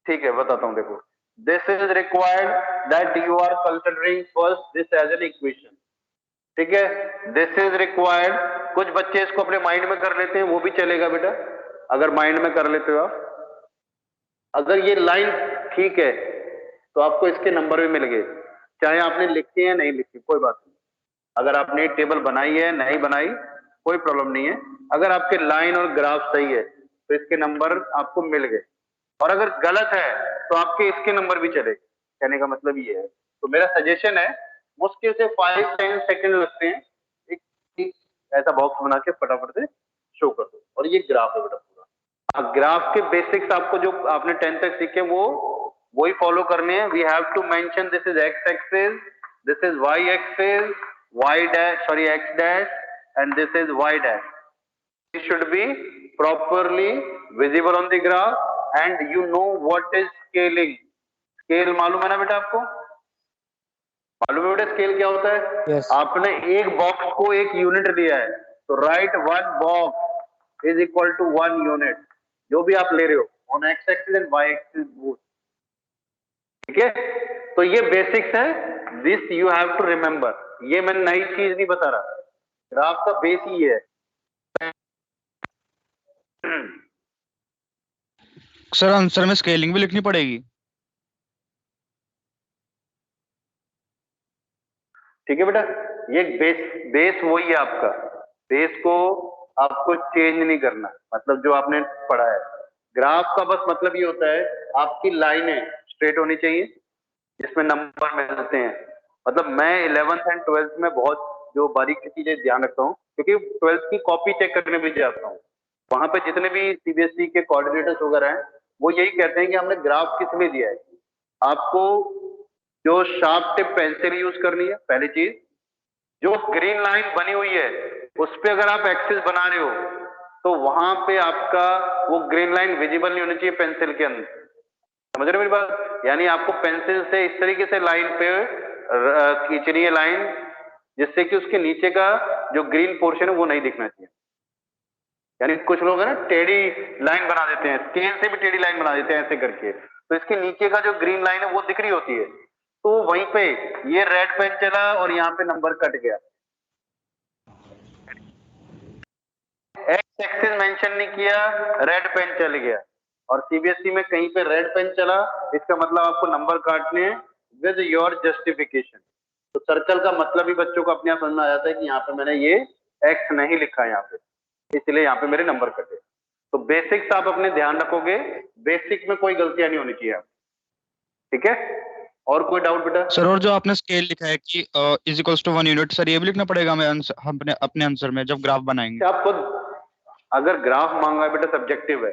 ठीक है, बताता हूँ. देखो, this is required that you are considering first this as an equation. ठीक है, दिस इज रिक्वायर्ड. कुछ बच्चे इसको अपने माइंड में कर लेते हैं, वो भी चलेगा बेटा, अगर माइंड में कर लेते हो आप. अगर ये लाइन ठीक है तो आपको इसके नंबर भी मिल गए, चाहे आपने लिखी है नहीं लिखी, कोई बात नहीं. अगर आपने टेबल बनाई है नहीं बनाई, कोई प्रॉब्लम नहीं है. अगर आपके लाइन और ग्राफ सही है तो इसके नंबर आपको मिल गए, और अगर गलत है तो आपके इसके नंबर भी चले. कहने का मतलब ये है. तो मेरा सजेशन है, मुश्किल से 5-10 सेकंड लगते हैं, एक ऐसा बॉक्स बना के फटाफट से शो कर दो. और ये ग्राफ है बेटा पूरा. ग्राफ के बेसिक्स आपको जो आपने 10 तक सीखे वो वही फॉलो करने हैं. We have to mention this is x axis, this is y axis, y dash, sorry x dash, and this is y dash. It should be properly visible on the graph, and you know what is scaling. Scale मालूम है ना बेटा आपको? मालूम है बेटा स्केल क्या होता है? yes. आपने एक बॉक्स को एक यूनिट लिया है, तो right one box is equal to 1 unit, जो भी आप ले रहे हो, on x axis and y axis both. ठीक है, तो ये बेसिक्स है. This you have to remember. ये मैं नई चीज नहीं बता रहा, ग्राफ का बेस ही है. सर, आंसर में स्केलिंग भी लिखनी पड़ेगी? ठीक है बेटा, ये बेस वही है आपका. बेस को आपको चेंज नहीं करना, मतलब जो आपने पढ़ा है. ग्राफ का बस मतलब ये होता है, आपकी लाइनें स्ट्रेट होनी चाहिए जिसमें नंबर मिलते हैं. मतलब मैं 11th एंड 12th में बहुत जो बारीक चीजें ध्यान रखता हूँ, क्योंकि 12th की कॉपी चेक करने भी जाता हूँ. वहां पे जितने भी सीबीएसई के कोऑर्डिनेटर्स वगैरह हैं, वो यही कहते हैं कि हमने ग्राफ किस में दिया है. आपको जो शार्प टिप पेंसिल यूज करनी है, पहली चीज. जो ग्रीन लाइन बनी हुई है उस पे अगर आप एक्सिस बना रहे हो तो वहां पे आपका वो ग्रीन लाइन विजिबल नहीं होनी चाहिए पेंसिल के अंदर. समझ रहे हो मेरी बात? यानी आपको पेंसिल से इस तरीके से लाइन पे खींचनी है लाइन, जिससे कि उसके नीचे का जो ग्रीन पोर्शन है वो नहीं दिखना चाहिए। यानी कुछ लोग है ना टेढ़ी लाइन बना देते हैं, स्केल से भी टेढ़ी लाइन बना देते हैं ऐसे करके, तो इसके नीचे का जो ग्रीन लाइन है वो दिख रही होती है, तो वहीं पे ये रेड पेन चला और यहाँ पे नंबर कट गया। एक्स एक्सिस मेंशन नहीं किया, रेड पेन चल गया, और सीबीएसई में कहीं पे रेड पेन चला, इसका मतलब आपको नंबर काटने हैं विद योर जस्टिफिकेशन। तो सर्कल का मतलब ही बच्चों को अपने आप समझ में आ जाता है कि यहाँ पे मैंने ये एक्स नहीं लिखा है यहाँ पे, इसलिए यहाँ पे मेरे नंबर कटे। तो बेसिक्स आप अपने ध्यान रखोगे, बेसिक में कोई गलतियां नहीं होनी चाहिए, ठीक है। और कोई डाउट बेटा? सर और जो आपने स्केल लिखा है कि is equals to 1 unit, sir ये भी लिखना पड़ेगा हमें हम अपने आंसर में जब ग्राफ बनाएंगे? आपको अगर ग्राफ मांगा है बेटा, सब्जेक्टिव है,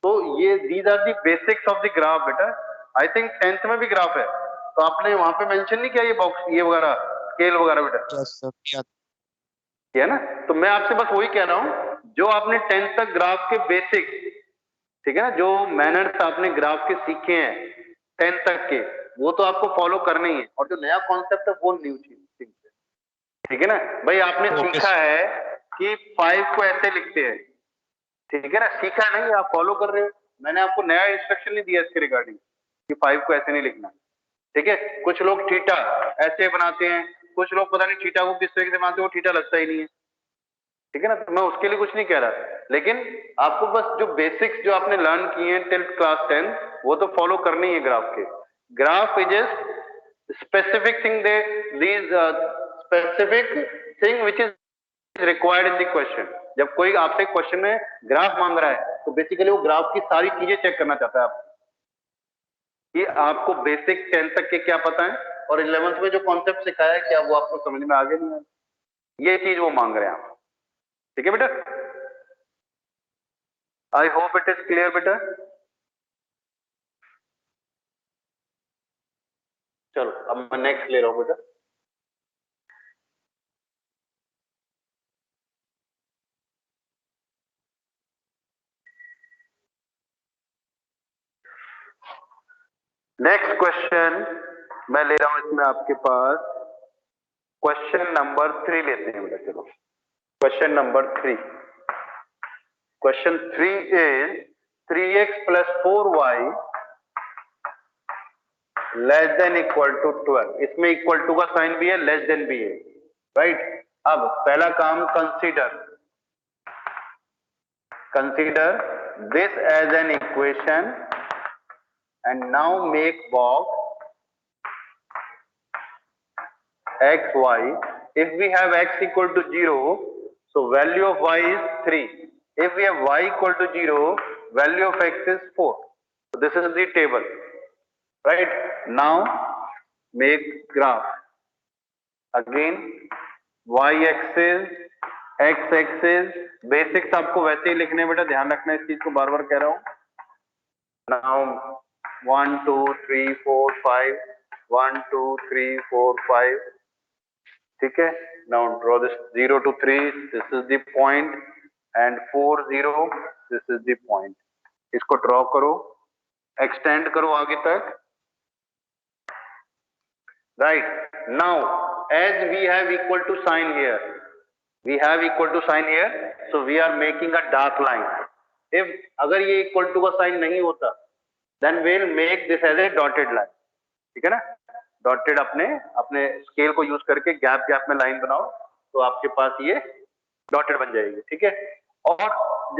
तो ये these are the basics of the graph बेटा। आई थिंक 10th में भी ग्राफ है, तो आपने वहां पे मेंशन नहीं किया ये बॉक्स ये वगैरह स्केल वगैरह बेटा? यस सर किया है ना। तो मैं आपसे बस वही कह रहा हूँ, जो आपने 10th तक ग्राफ के बेसिक, ठीक है ना, जो मैनर्स आपने ग्राफ के सीखे हैं 10th तक के, वो तो आपको फॉलो करना ही है, और जो नया कॉन्सेप्ट है वो न्यू चीज, ठीक है ना भाई। आपने सीखा है कि 5 को ऐसे लिखते हैं, ठीक है ना, सीखा नहीं, आप फॉलो कर रहे हो। मैंने आपको नया इंस्ट्रक्शन नहीं दिया इसके रिगार्डिंग कि 5 को ऐसे नहीं लिखना, ठीक है। कुछ लोग थीटा ऐसे बनाते हैं, कुछ लोग पता नहीं थीटा को किस तरीके से बनाते हैं, वो थीटा लगता ही नहीं है, ठीक है ना। तो मैं उसके लिए कुछ नहीं कह रहा, लेकिन आपको बस जो बेसिक्स जो आपने लर्न किए हैं टिल क्लास 10 वो तो फॉलो करनी है ग्राफ के। Graph is specific thing, these specific thing which is required in the question. जब कोई आपसे क्वेश्चन में ग्राफ मांग रहा है तो बेसिकली वो ग्राफ की सारी चीजें चेक करना चाहता है आप, कि आपको बेसिक 10 तक के क्या पता है और 11th में जो कॉन्सेप्ट सिखाया है क्या वो आपको समझ में आगे नहीं आया, ये चीज वो मांग रहे हैं आप, ठीक है बेटा। I hope it is clear बेटा। चलो अब मैं नेक्स्ट ले रहा हूं बेटा। नेक्स्ट क्वेश्चन मैं ले रहा हूं इसमें आपके पास क्वेश्चन नंबर 3 लेते हैं बेटा। चलो question number 3, question 3 is 3x + 4y less than equal to 12। इसमें इक्वल टू का साइन भी है, लेस देन भी है, राइट। अब पहला काम, consider this as an equation and now make box x y. If we have x equal to 0, so value of y is 3. If we have y equal to 0, value of x is 4. So this is the table, right? Now make graph. Again y axis, x axis, basics आपको वैसे ही लिखने बेटा, ध्यान रखना इस चीज को, बार बार कह रहा हूं। Now 1 2 3 4 5, 1 2 3 4 5, ठीक है। Now draw this 0 to 3, this is the point, and 4 0, this is the point. इसको ड्रॉ करो, एक्सटेंड करो आगे तक, right? Now as we have equal to sign here, so we are making a dark line. If अगर ये इक्वल टू का साइन नहीं होता, then we'll make this as a dotted line, ठीक है ना। डॉटेड अपने स्केल को यूज करके गैप में लाइन बनाओ, तो आपके पास ये डॉटेड बन जाएगी, ठीक है। और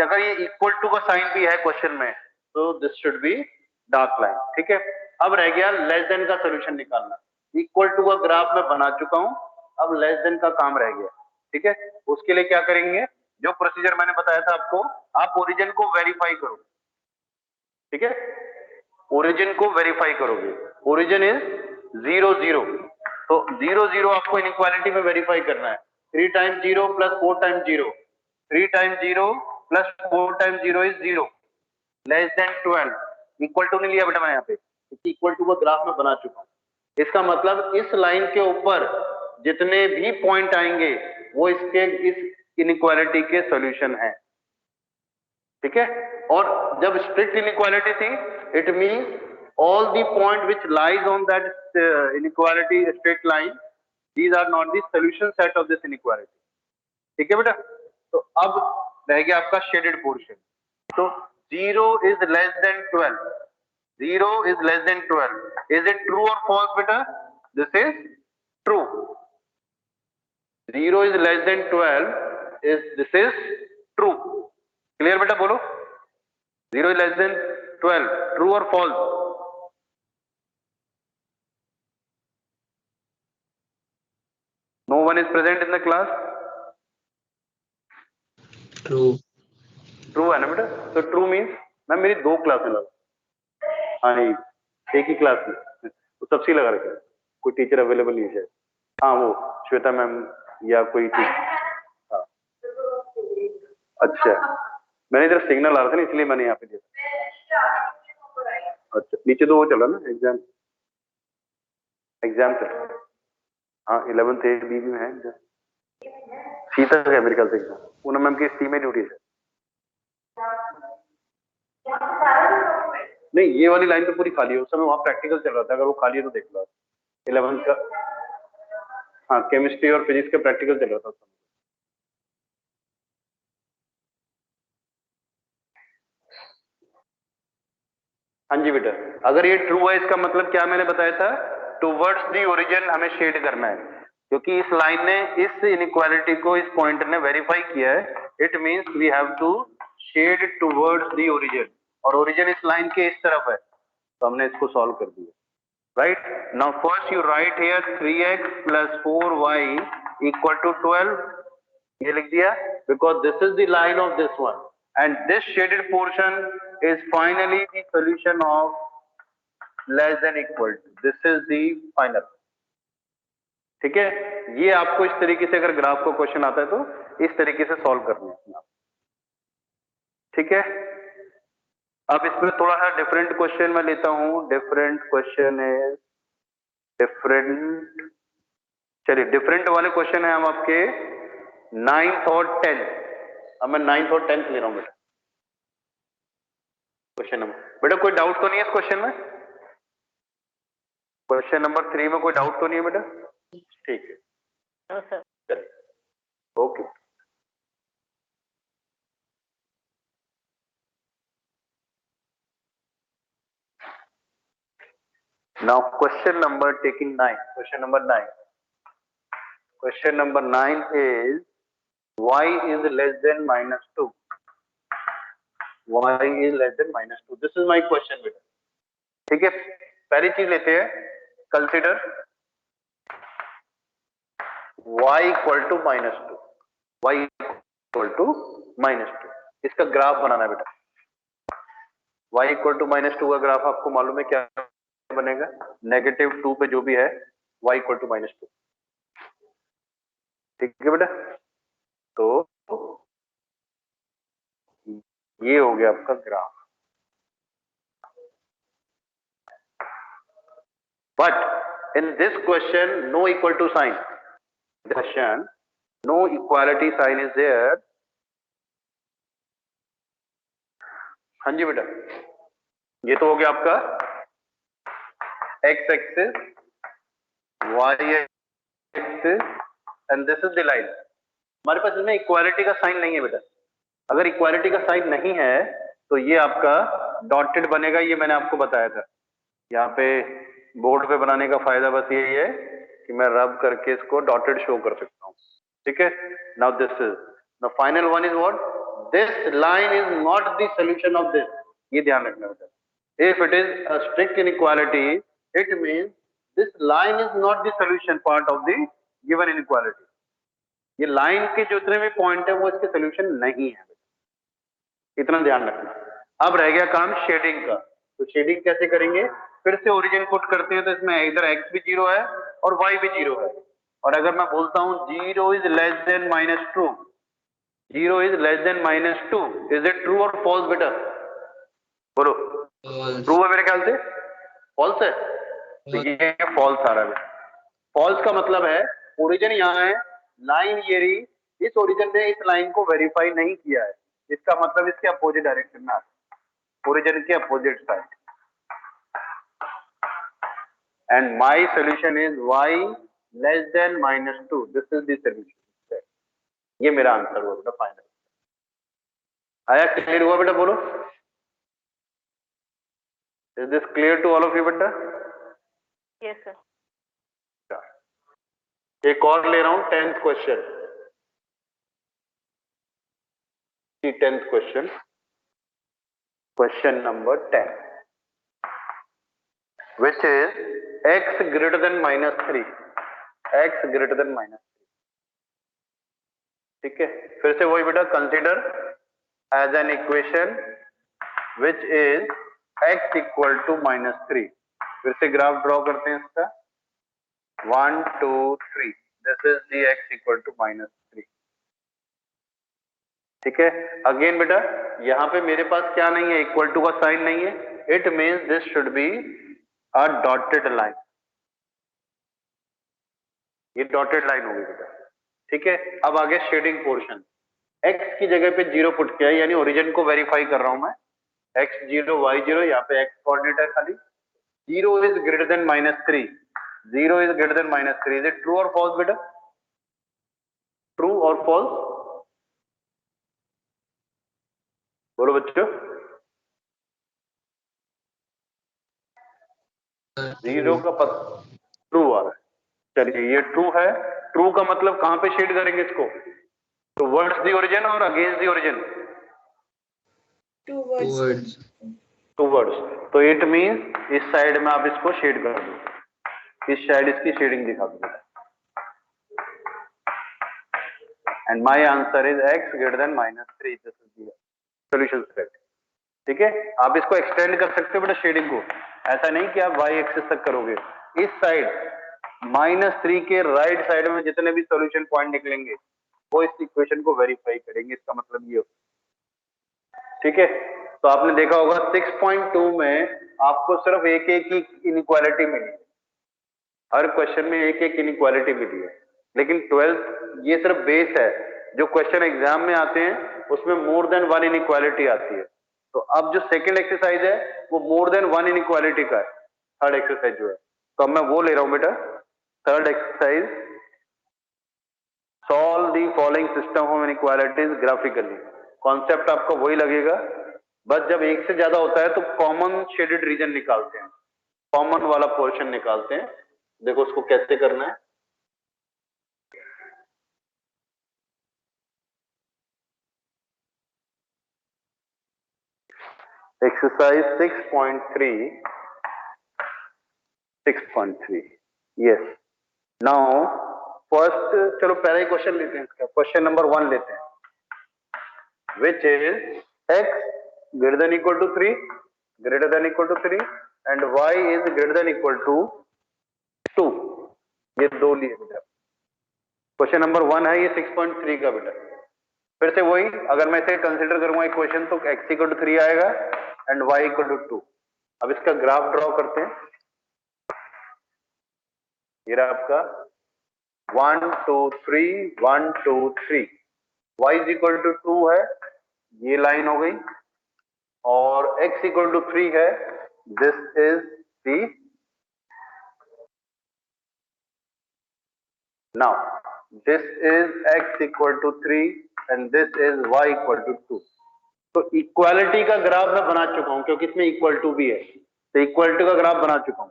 अगर ये इक्वल टू का साइन भी है क्वेश्चन में, तो this should be dark line, ठीक है। अब रह गया लेस देन का सोल्यूशन निकालना। इक्वल टू का ग्राफ मैं बना चुका हूं, अब लेस देन का काम रह गया, ठीक है। उसके लिए क्या करेंगे, जो प्रोसीजर मैंने बताया था आपको, आप ओरिजिन को वेरीफाई करो, ठीक है। ओरिजिन को वेरीफाई करोगे, ओरिजिन इज 0 0, तो 0 0 आपको इनइक्वालिटी में वेरीफाई करना है। 3 times 0 + 4 times 0, 3 times 0 + 4 times 0 is 0, less than 12। Equal to नहीं लिया बेटा मैं यहाँ पे, क्योंकि इक्वल टू को ग्राफ में बना चुका हूँ। इसका मतलब इस लाइन के ऊपर जितने भी पॉइंट आएंगे वो इसके इस इनइक्वालिटी के सॉल्यूशन है, ठीक है। और जब स्ट्रिक्ट इनइक्वालिटी थी, it means all the point which lies on that inequality straight line these are not the solution set of this inequality. ठीक है बेटा? तो अब रह गया आपका शेडेड पोर्शन. तो 0 is less than 12. 0 is less than 12. Is it true or false beta? This is true. 0 is less than 12. This is true. Clear beta? बोलो. 0 is less than 12. True or false? No one is present in the class. True. True है ना बेटा? So true means मैम मेरी 2 क्लासें लगा. हाँ नहीं, एक ही क्लास में तो सबसे लगा रखे, कोई टीचर अवेलेबल नहीं है. हाँ वो श्वेता मैम या कोई टीचर. हाँ अच्छा, मैंने इधर सिग्नल आ रहा था ना इसलिए मैंने यहाँ पे दिया. अच्छा नीचे तो वो चला ना एग्जाम चल. हाँ 11th A B में है एग्जाम. सी तक है मेरे ख्याल से एग्जाम. पूनम मैम की सी में ड्यूटी है. नहीं ये वाली लाइन तो पूरी खाली है. उस समय वहाँ प्रैक्टिकल चल रहा था, अगर वो खाली है तो देख लो. 11th का हाँ केमिस्ट्री और फिजिक्स का प्रैक्टिकल चल रहा था उस समय. हाँ जी बेटा, अगर ये ट्रू है इसका मतलब क्या मैंने बताया था, टुवर्ड्स दी ओरिजिन हमें शेड करना है, क्योंकि इस लाइन ने इस इनइक्वालिटी को इस पॉइंट ने वेरीफाई किया है. It means we have to shade towards the origin, और ओरिजिन इस लाइन के इस तरफ है, तो हमने इसको सॉल्व कर दिया. Right now first you right here 3x + 4y = 12. ये लिख दिया because this is the line of this one and this shaded portion is finally the solution of less than equal to. This is the final. ठीक है, ये आपको इस तरीके से अगर ग्राफ को क्वेश्चन आता है तो इस तरीके से सॉल्व करना है. ठीक है, अब इसमें थोड़ा सा डिफरेंट क्वेश्चन मैं लेता हूं. डिफरेंट क्वेश्चन है डिफरेंट. चलिए डिफरेंट वाले क्वेश्चन है हम आपके 9th और 10th. अब मैं 9th और 10th ले रहा हूं बेटा. क्वेश्चन नंबर बेटा कोई डाउट तो नहीं है इस क्वेश्चन में? क्वेश्चन नंबर 3 में कोई डाउट तो नहीं है बेटा? ठीक है sir. Okay. Now question number taking 9. Question number 9. Question number 9 is y is less than -2. y is less than -2. This is my question बेटा. ठीक है, पहली चीज लेते हैं, कंसीडर y = -2. y = -2. इसका ग्राफ बनाना है बेटा. y = -2 का ग्राफ आपको मालूम है क्या बनेगा? -2 पे जो भी है y = -2. ठीक है बेटा, तो ये हो गया आपका graph. But in this question no equal to sign. Question no equality sign is there. हाँ जी बेटा, ये तो हो गया आपका x axis, y axis and this is the line. हमारे पास इसमें इक्वालिटी का साइन नहीं है बेटा. अगर इक्वालिटी का साइन नहीं है तो ये आपका डॉटेड बनेगा. ये मैंने आपको बताया था. यहाँ पे बोर्ड पे बनाने का फायदा बस यही है कि मैं रब करके इसको डॉटेड शो कर सकता हूँ. ठीक है, now this is the final one is what? This line is not the solution of this. ये ध्यान रखना बेटा. If it is a strict inequality it means this line is not the solution part of the given inequality. ये लाइन के जो जितने भी पॉइंट है वो इसके सोल्यूशन नहीं है, इतना ध्यान रखना. अब रह गया काम शेडिंग का. तो शेडिंग कैसे करेंगे? फिर से ओरिजिन पुट करते हैं तो इसमें इधर x भी 0 है और y भी 0 है. और अगर मैं बोलता हूं 0 is less than -2, 0 is less than -2, is it true और फॉल्स बेटा? बोलो. ट्रू है मेरे ख्याल से. फॉल्स है? तो ये फॉल्स आ रहा है. फॉल्स का मतलब है ओरिजिन यहाँ है, लाइन ये रही, इस ओरिजिन ने इस लाइन को वेरीफाई नहीं किया है. इसका मतलब इसके अपोजिट डायरेक्शन में आता है, ओरिजिन के opposite side. And my solution is y less than -2, this is the solution. ये मेरा आंसर हुआ बेटा फाइनल। आया, क्लियर हुआ बेटा? बोलो, is this clear to all of you बेटा? Yes sir. एक और ले रहा हूं, 10th question. 10th question, question number 10, which is x greater than -3, x greater than -3। ठीक है, फिर से वही बेटा, consider as an equation which is x equal to -3। फिर से ग्राफ ड्रॉ करते हैं इसका, 1 2 3, this is the x equal to -3। ठीक है, अगेन बेटा यहां पे मेरे पास क्या नहीं है, इक्वल टू का साइन नहीं है, it means this should be a dotted line. ये डॉटेड लाइन होगी बेटा। ठीक है, अब आगे शेडिंग पोर्शन, x की जगह पे 0 पुट किया है, यानी ओरिजिन को वेरीफाई कर रहा हूं मैं। x 0 y 0, यहाँ पे x कोऑर्डिनेट है खाली। 0 is greater then -3, 0 is greater then -3, is it true और फॉल्स बेटा? ट्रू और फॉल्स? बोलो बच्चों। 0 का पता ट्रू आ रहा है, चलिए ये ट्रू है। ट्रू का मतलब कहां पे शेड करेंगे इसको? टुवर्ड्स द ओरिजिन और अगेंस्ट द ओरिजिन? टुवर्ड्स। तो इट मींस इस साइड में आप इसको शेड कर दो, इस साइड इसकी शेडिंग दिखा दो, and my answer is x greater than -3, this is the solution set. ठीक है, आप इसको एक्सटेंड कर सकते हो बेटा शेडिंग को, ऐसा नहीं कि आप y एक्सिस तक करोगे। इस साइड -3 के राइट साइड में जितने भी सॉल्यूशन पॉइंट निकलेंगे वो इस इक्वेशन को वेरीफाई करेंगे, इसका मतलब ये होता है। ठीक है, तो आपने देखा होगा 6.2 में आपको सिर्फ एक एक ही इनइक्वालिटी मिली, हर क्वेश्चन में एक एक इनइक्वालिटी मिली है, लेकिन 12th ये सिर्फ बेस है। जो क्वेश्चन एग्जाम में आते हैं उसमें मोर देन 1 इनइक्वालिटी आती है। तो अब जो सेकंड एक्सरसाइज है वो मोर देन 1 इनइक्वालिटी का है, थर्ड एक्सरसाइज जो है, तो अब मैं वो ले रहा हूं बेटा। Third exercise, solve the following system of inequalities graphically. Concept आपको वही लगेगा, बस जब एक से ज्यादा होता है तो कॉमन शेडेड रीजन निकालते हैं, कॉमन वाला पोर्शन निकालते हैं। देखो उसको कैसे करना है। Exercise 6.3 yes. नाउ फर्स्ट, चलो पहला ही क्वेश्चन लेते हैं इसका, क्वेश्चन नंबर 1 लेते हैं, which is x greater than equal to 3, greater than equal to 3 and y is greater than equal to 2। ये दो लिए बेटा, क्वेश्चन नंबर 1 है ये 6.3 का बेटा। फिर से वही, अगर मैं इसे कंसीडर करूंगा इक्वेशन तो x इक्वल टू 3 आएगा एंड y इक्वल टू 2। अब इसका ग्राफ ड्रॉ करते हैं। ये रहा आपका 1 2 3 1 2 3, y इज इक्वल टू 2 है, ये लाइन हो गई, और x इक्वल टू 3 है, this is the. Now this is x equal to 3 and this is y equal to 2। तो इक्वालिटी का ग्राफ मैं बना चुका हूं क्योंकि इसमें इक्वल टू भी है, तो इक्वालिटी का ग्राफ बना चुका हूं।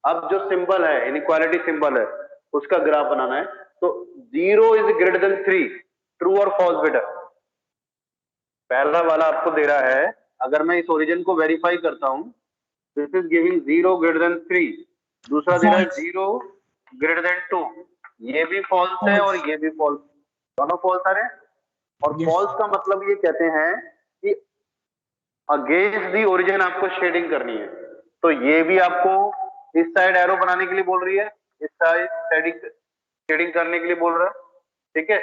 अब जो सिंबल है, इनइक्वालिटी सिंबल है, उसका ग्राफ बनाना है। तो 0 इज ग्रेटर देन 3, ट्रू और फॉल्स बेटा? पहला वाला आपको दे रहा है, अगर मैं इस ओरिजिन को वेरीफाई करता हूं, this is giving 0 greater than 3, दूसरा दे रहा है 0 ग्रेटर देन 2, ये भी फॉल्स है और ये भी फॉल्स, दोनों फॉल्स आ रहे हैं। और फॉल्स का मतलब ये कहते हैं कि अगेंस्ट दी ओरिजिन आपको शेडिंग करनी है, तो ये भी आपको इस साइड एरो बनाने के लिए बोल रही है, इस साइड शेडिंग करने के लिए बोल रहा है। ठीक है,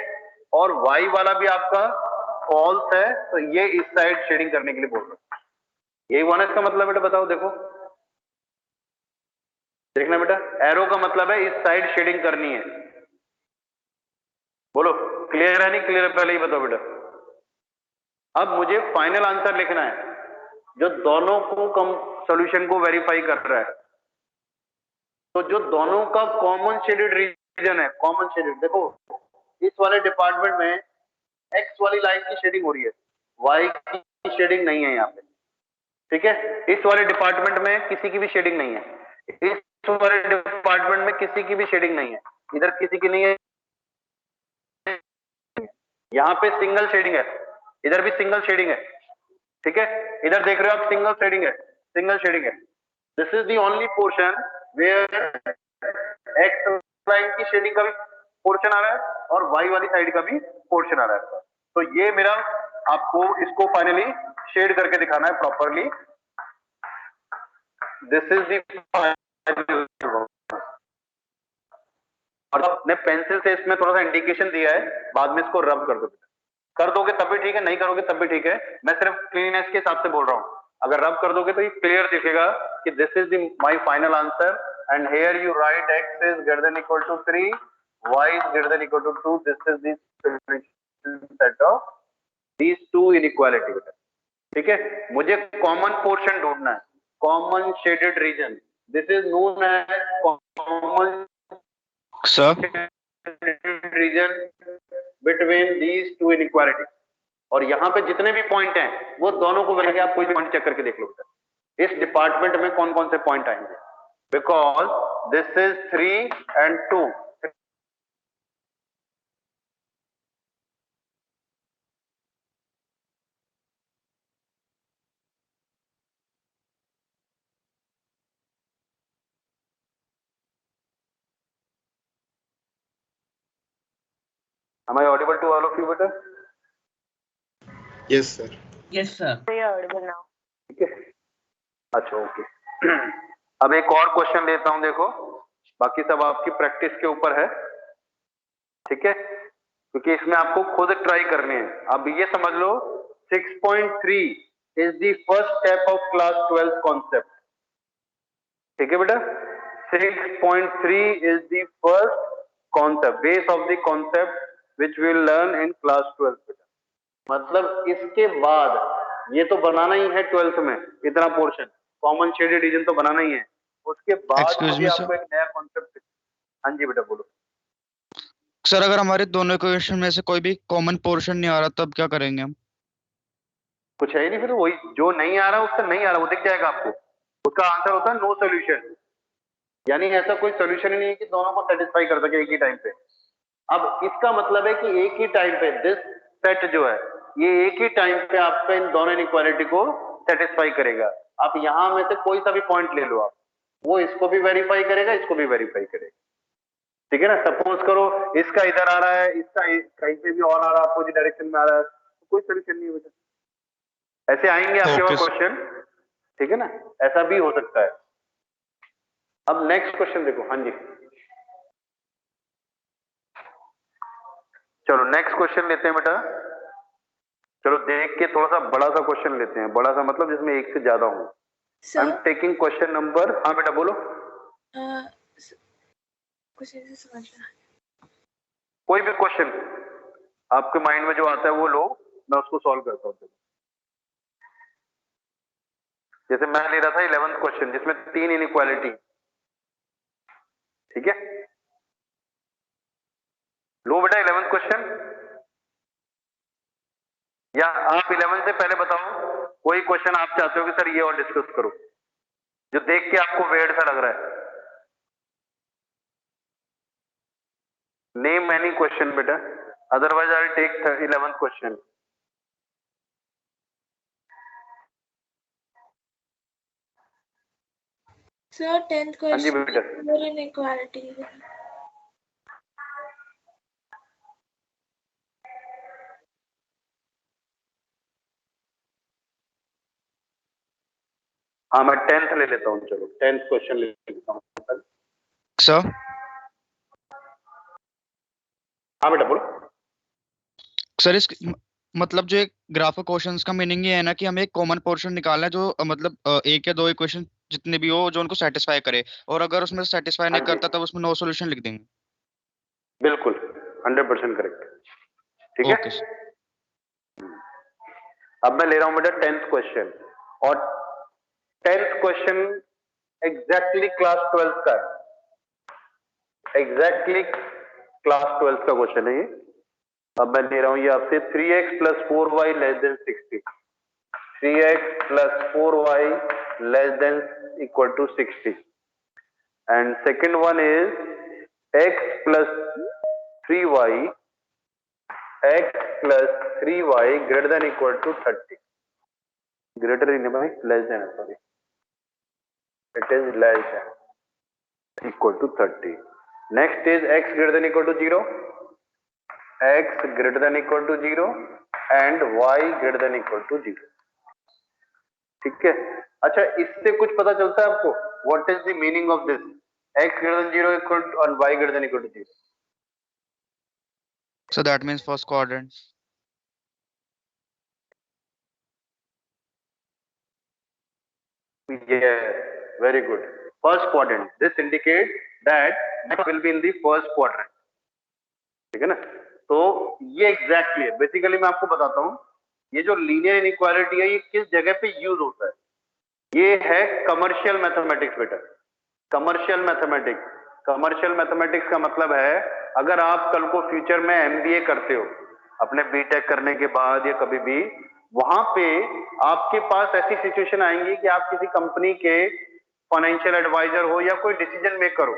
और y वाला भी आपका फॉल्स है, तो ये इस साइड शेडिंग करने के लिए बोल रहा है। यही हुआ ना इसका मतलब बेटा? बताओ, देखो देखना बेटा, एरो का मतलब है इस साइड शेडिंग करनी है। बोलो क्लियर है नहीं क्लियर? पहले ही बताओ बेटा। अब मुझे फाइनल आंसर लिखना है जो दोनों को सॉल्यूशन को वेरीफाई कर रहा है। तो जो दोनों का कॉमन शेडेड रीजन रीजन है, कॉमन शेडेड। देखो इस वाले डिपार्टमेंट में एक्स वाली लाइन की शेडिंग हो रही है, वाई की शेडिंग नहीं है यहाँ पे, ठीक है। इस वाले डिपार्टमेंट में किसी की भी शेडिंग नहीं है, इस वाले डिपार्टमेंट में किसी की भी शेडिंग नहीं है, इधर किसी की नहीं है, यहाँ पे सिंगल शेडिंग है, इधर भी सिंगल शेडिंग है, ठीक है। इधर देख रहे हो आप सिंगल शेडिंग है, सिंगल शेडिंग है। This is the only portion where x line की शेडिंग का भी पोर्शन आ रहा है और वाई वाली साइड का भी पोर्शन आ रहा है। तो ये मेरा आपको इसको फाइनली शेड करके दिखाना है प्रॉपरली। दिस इज द और आपने पेंसिल से इसमें थोड़ा सा इंडिकेशन दिया है, बाद में इसको रब कर दोगे तब भी ठीक है, नहीं करोगे तब भी ठीक है। मैं सिर्फ क्लीननेस के हिसाब से बोल रहा हूँ, अगर रब कर दोगे तो ये क्लियर दिखेगा कि this is my final answer and here you write x is greater than equal to 3, y is greater than equal to 2। This is the solution set of these two inequality, ठीक है। मुझे कॉमन पोर्शन ढूंढना है, common shaded region, this is known as common region between these two inequality. और यहाँ पे जितने भी पॉइंट हैं वो दोनों को मिलेंगे, आप कोई भी पॉइंट चेक करके देख लो इस डिपार्टमेंट में कौन कौन से पॉइंट आएंगे, because this is 3 and 2। Am I audible to all of you, beta? Yes, sir. Yes, sir. We are audible now. ठीक है, अच्छा ओके। अब एक और क्वेश्चन लेता हूं, देखो बाकी सब आपकी प्रैक्टिस के ऊपर है, ठीक है, क्योंकि इसमें आपको खुद ट्राई करने हैं। अब ये समझ लो 6.3 is the first step of class 12 concept, ठीक है बेटा। 6.3 is the first concept, base of the concept which we will learn in class 12। मतलब इसके बाद ये तो बनाना ही है 12th में, इतना पोर्शन कॉमन शेडेड रीजन तो बनाना ही है, उसके बाद मुझे आपको एक नया कॉन्सेप्ट। हाँ जी बेटा बोलो। सर अगर हमारे दोनों इक्वेशन में से कोई भी कॉमन पोर्शन नहीं आ रहा तब क्या करेंगे हम? कुछ है ही नहीं, फिर वही जो नहीं आ रहा उसका नहीं आ रहा, वो दिख जाएगा आपको, उसका आंसर होता है नो सोल्यूशन। यानी ऐसा कोई सोल्यूशन ही नहीं है कि दोनों को सेटिस्फाई कर सके एक ही टाइम पे। अब इसका मतलब है कि एक ही टाइम पे दिस सेट जो है ये एक ही टाइम पे आपका इन दोनों इनइक्वालिटी को सेटिस्फाई करेगा। आप यहां में से कोई सा भी पॉइंट ले लो आप, वो इसको भी वेरीफाई करेगा, इसको भी वेरीफाई करेगा, ठीक है ना। सपोज करो इसका इधर आ रहा है, इसका कहीं पे भी और आ रहा है, अपोजिट डायरेक्शन में आ रहा है, तो कोई सोल्यूशन नहीं है बेटा। ऐसे आएंगे आपके पास क्वेश्चन, ठीक है ना, ऐसा भी हो सकता है। अब नेक्स्ट क्वेश्चन देखो। हाँ जी चलो नेक्स्ट क्वेश्चन लेते हैं बेटा। चलो देख के थोड़ा सा बड़ा सा क्वेश्चन लेते हैं, बड़ा सा मतलब जिसमें एक से ज्यादा हो। आई एम टेकिंग क्वेश्चन नंबर। हाँ बेटा बोलो। कुछ ऐसे समझ में कोई भी क्वेश्चन आपके माइंड में जो आता है वो लो, मैं उसको सॉल्व करता हूँ। जैसे मैं ले रहा था 11th क्वेश्चन जिसमें 3 इनइक्वालिटी, ठीक है। लो बेटा 11th क्वेश्चन, या आप 11 से पहले बताओ कोई क्वेश्चन आप चाहते हो कि सर ये और डिस्कस करो, जो देख के आपको वेird सा लग रहा है। नेम एनी क्वेश्चन बेटा, otherwise I will take 11th question. Sir 10th question more inequality. हाँ मैं 10th ले लेता हूँ, चलो 10th क्वेश्चन ले लेता हूँ सर। हाँ बेटा बोलो। सर इस मतलब जो एक ग्राफ क्वेश्चंस का मीनिंग ये है ना कि हमें एक कॉमन पोर्शन निकालना है जो मतलब एक या दो इक्वेशन जितने भी हो जो उनको सेटिस्फाई करे, और अगर उसमें सेटिस्फाई नहीं करता तब उसमें नो सॉल्यूशन लिख देंगे। बिल्कुल 100% करेक्ट, ठीक है। अब मैं ले रहा हूं बेटा 10th क्वेश्चन, और 10th क्वेश्चन एग्जैक्टली क्लास 12 का है, एग्जैक्टली क्लास 12 का क्वेश्चन है ये। अब मैं ले रहा हूं ये आपसे 3x + 4y < 60, 3x + 4y <= 60, and second one is x + 3y greater than = 30, greater in by less than, sorry, it is less than equal to 30. Next is x greater than equal to 0, x greater than equal to 0 and y greater than equal to 0. ठीक है। अच्छा, इससे कुछ पता चलता है आपको? What is the meaning of this? x greater than 0 equal to and y greater than equal to 0. So that means first quadrant. Yeah, very good. First quadrant. This indicates that x will be in the first quadrant. ठीक है ना? तो ये एग्जैक्टली है। बेसिकली मैं आपको बताता हूँ, ये जो लीनियर इनइक्वालिटी है ये किस जगह पे यूज होता है। ये है कमर्शियल मैथमेटिक्स बेटा, कमर्शियल मैथमेटिक्स। कमर्शियल मैथमेटिक्स का मतलब है अगर आप कल को फ्यूचर में एमबीए करते हो अपने बीटेक करने के बाद या कभी भी, वहां पे आपके पास ऐसी सिचुएशन आएंगी कि आप किसी कंपनी के फाइनेंशियल एडवाइजर हो या कोई डिसीजन मेकर हो।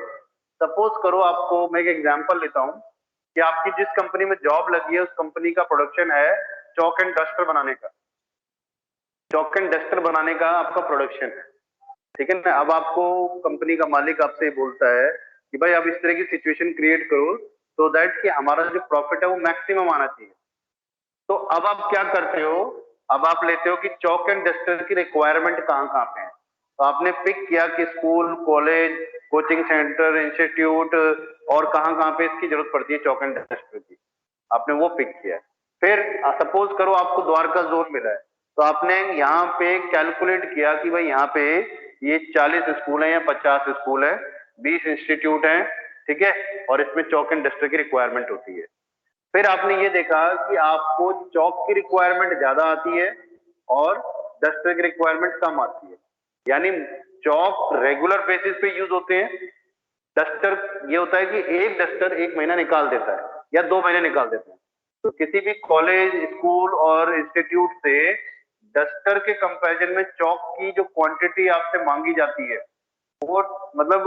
सपोज करो, आपको मैं एक एग्जांपल लेता हूं कि आपकी जिस कंपनी में जॉब लगी है उस कंपनी का प्रोडक्शन है चॉक एंड डस्टर बनाने का, चॉक एंड डस्टर बनाने का आपका प्रोडक्शन है, ठीक है ना। अब आपको कंपनी का मालिक आपसे बोलता है कि भाई आप इस तरह की सिचुएशन क्रिएट करो so दैट कि हमारा जो प्रॉफिट है वो मैक्सिमम आना चाहिए। तो अब आप क्या करते हो? अब आप लेते हो कि चॉक एंड डस्टर की रिक्वायरमेंट कहाँ कहाँ पे है। तो आपने पिक किया कि school, college, coaching centre, institute और कहाँ कहाँ पे इसकी जरूरत पड़ती है चॉक एंड डस्टर की, आपने वो पिक किया। फिर सपोज करो आपको द्वारका जोन मिला है, तो आपने यहाँ पे कैलकुलेट किया कि भाई यहाँ पे ये 40 स्कूल है या 50 स्कूल है, 20 इंस्टीट्यूट है, ठीक है, और इसमें चॉक एंड डस्टर की रिक्वायरमेंट होती है। फिर आपने ये देखा कि आपको चॉक की रिक्वायरमेंट ज्यादा आती है और डस्टर की रिक्वायरमेंट कम आती है। यानी चॉक रेगुलर बेसिस पे यूज होते हैं, डस्टर ये होता है कि एक डस्टर 1 महीना निकाल देता है या 2 महीने निकाल देता है। तो किसी भी कॉलेज, स्कूल और इंस्टीट्यूट से डस्टर के कंपैरिजन में चॉक की जो क्वांटिटी आपसे मांगी जाती है वो मतलब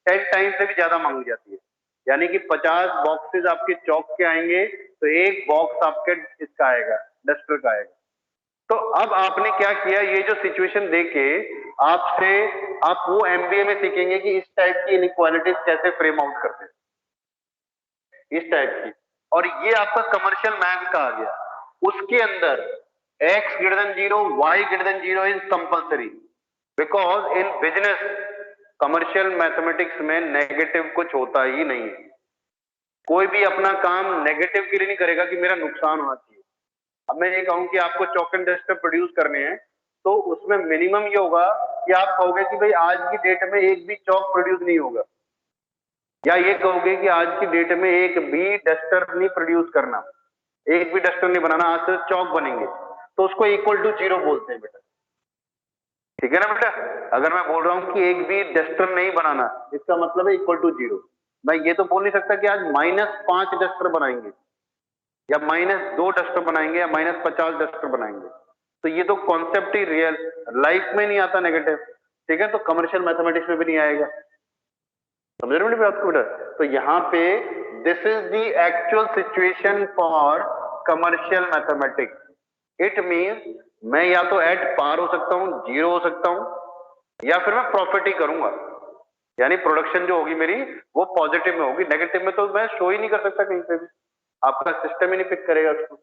10 टाइम से भी ज्यादा मांगी जाती है। यानी कि 50 बॉक्सेस आपके चॉक के आएंगे तो एक बॉक्स आपके इसका आएगा, डस्टर का आएगा। तो अब आपने क्या किया, ये जो सिचुएशन देके आपसे आप वो एमबीए में सीखेंगे कि इस टाइप की इनइक्वालिटीज कैसे फ्रेम आउट करते हैं, इस टाइप की। और ये आपका कमर्शियल मैथ का आ गया। उसके अंदर x greater than 0, y greater than 0 is compulsory because in business commercial mathematics में नेगेटिव कुछ होता ही नहीं है। कोई भी अपना काम नेगेटिव के लिए नहीं करेगा कि मेरा नुकसान होना चाहिए। अब मैं ये कहूं कि आपको चॉक एंड डस्टर प्रोड्यूस करने हैं तो उसमें मिनिमम ये होगा कि आप कहोगे कि भाई आज की डेट में एक भी चॉक प्रोड्यूस नहीं होगा, या ये कहोगे कि आज की डेट में एक भी डस्टर नहीं प्रोड्यूस करना, एक भी डस्टर नहीं बनाना, आज से चॉक बनेंगे, तो उसको इक्वल टू 0 बोलते हैं बेटा, ठीक है ना बेटा। अगर मैं बोल रहा हूं कि एक भी डस्टर नहीं बनाना, इसका मतलब है इक्वल टू 0। मैं ये तो बोल नहीं सकता कि आज -5 डस्टर बनाएंगे या -2 डस्टर बनाएंगे या -50 डस्टर बनाएंगे। तो ये तो कॉन्सेप्ट ही रियल लाइफ में नहीं आता नेगेटिव, ठीक है, तो कमर्शियल मैथमेटिक्स में भी नहीं आएगा। समझ रहे हो बात को बेटा? तो यहाँ पे this is the actual situation for commercial mathematics. It means मैं या तो एट पार हो सकता हूँ, 0 हो सकता हूँ, या फिर मैं प्रॉफिट ही करूंगा। यानी प्रोडक्शन जो होगी मेरी वो पॉजिटिव में होगी, नेगेटिव में तो मैं शो ही नहीं कर सकता कहीं पे भी, आपका सिस्टम ही नहीं पिक करेगा उसको,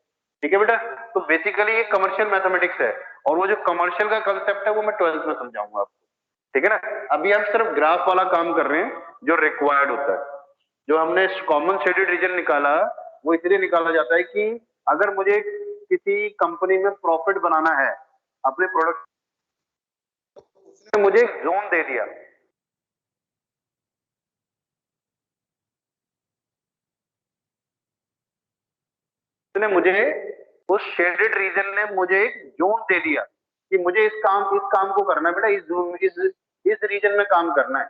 ठीक है बेटा। तो बेसिकली ये कमर्शियल मैथमेटिक्स है, और वो जो कमर्शियल का कंसेप्ट है वो मैं 12th में समझाऊंगा आपको, ठीक है ना। अभी हम सिर्फ ग्राफ वाला काम कर रहे हैं जो रिक्वायर्ड होता है। जो हमने कॉमन शेडेड रीजन निकाला वो इसलिए निकाला जाता है कि अगर मुझे किसी कंपनी में प्रॉफिट बनाना है अपने प्रोडक्ट, मुझे एक जोन दे दिया, उसने मुझे, उस शेडेड रीजन ने मुझे एक जोन दे दिया कि मुझे इस काम को करना है बेटा, इस जोन इस रीजन में काम करना है,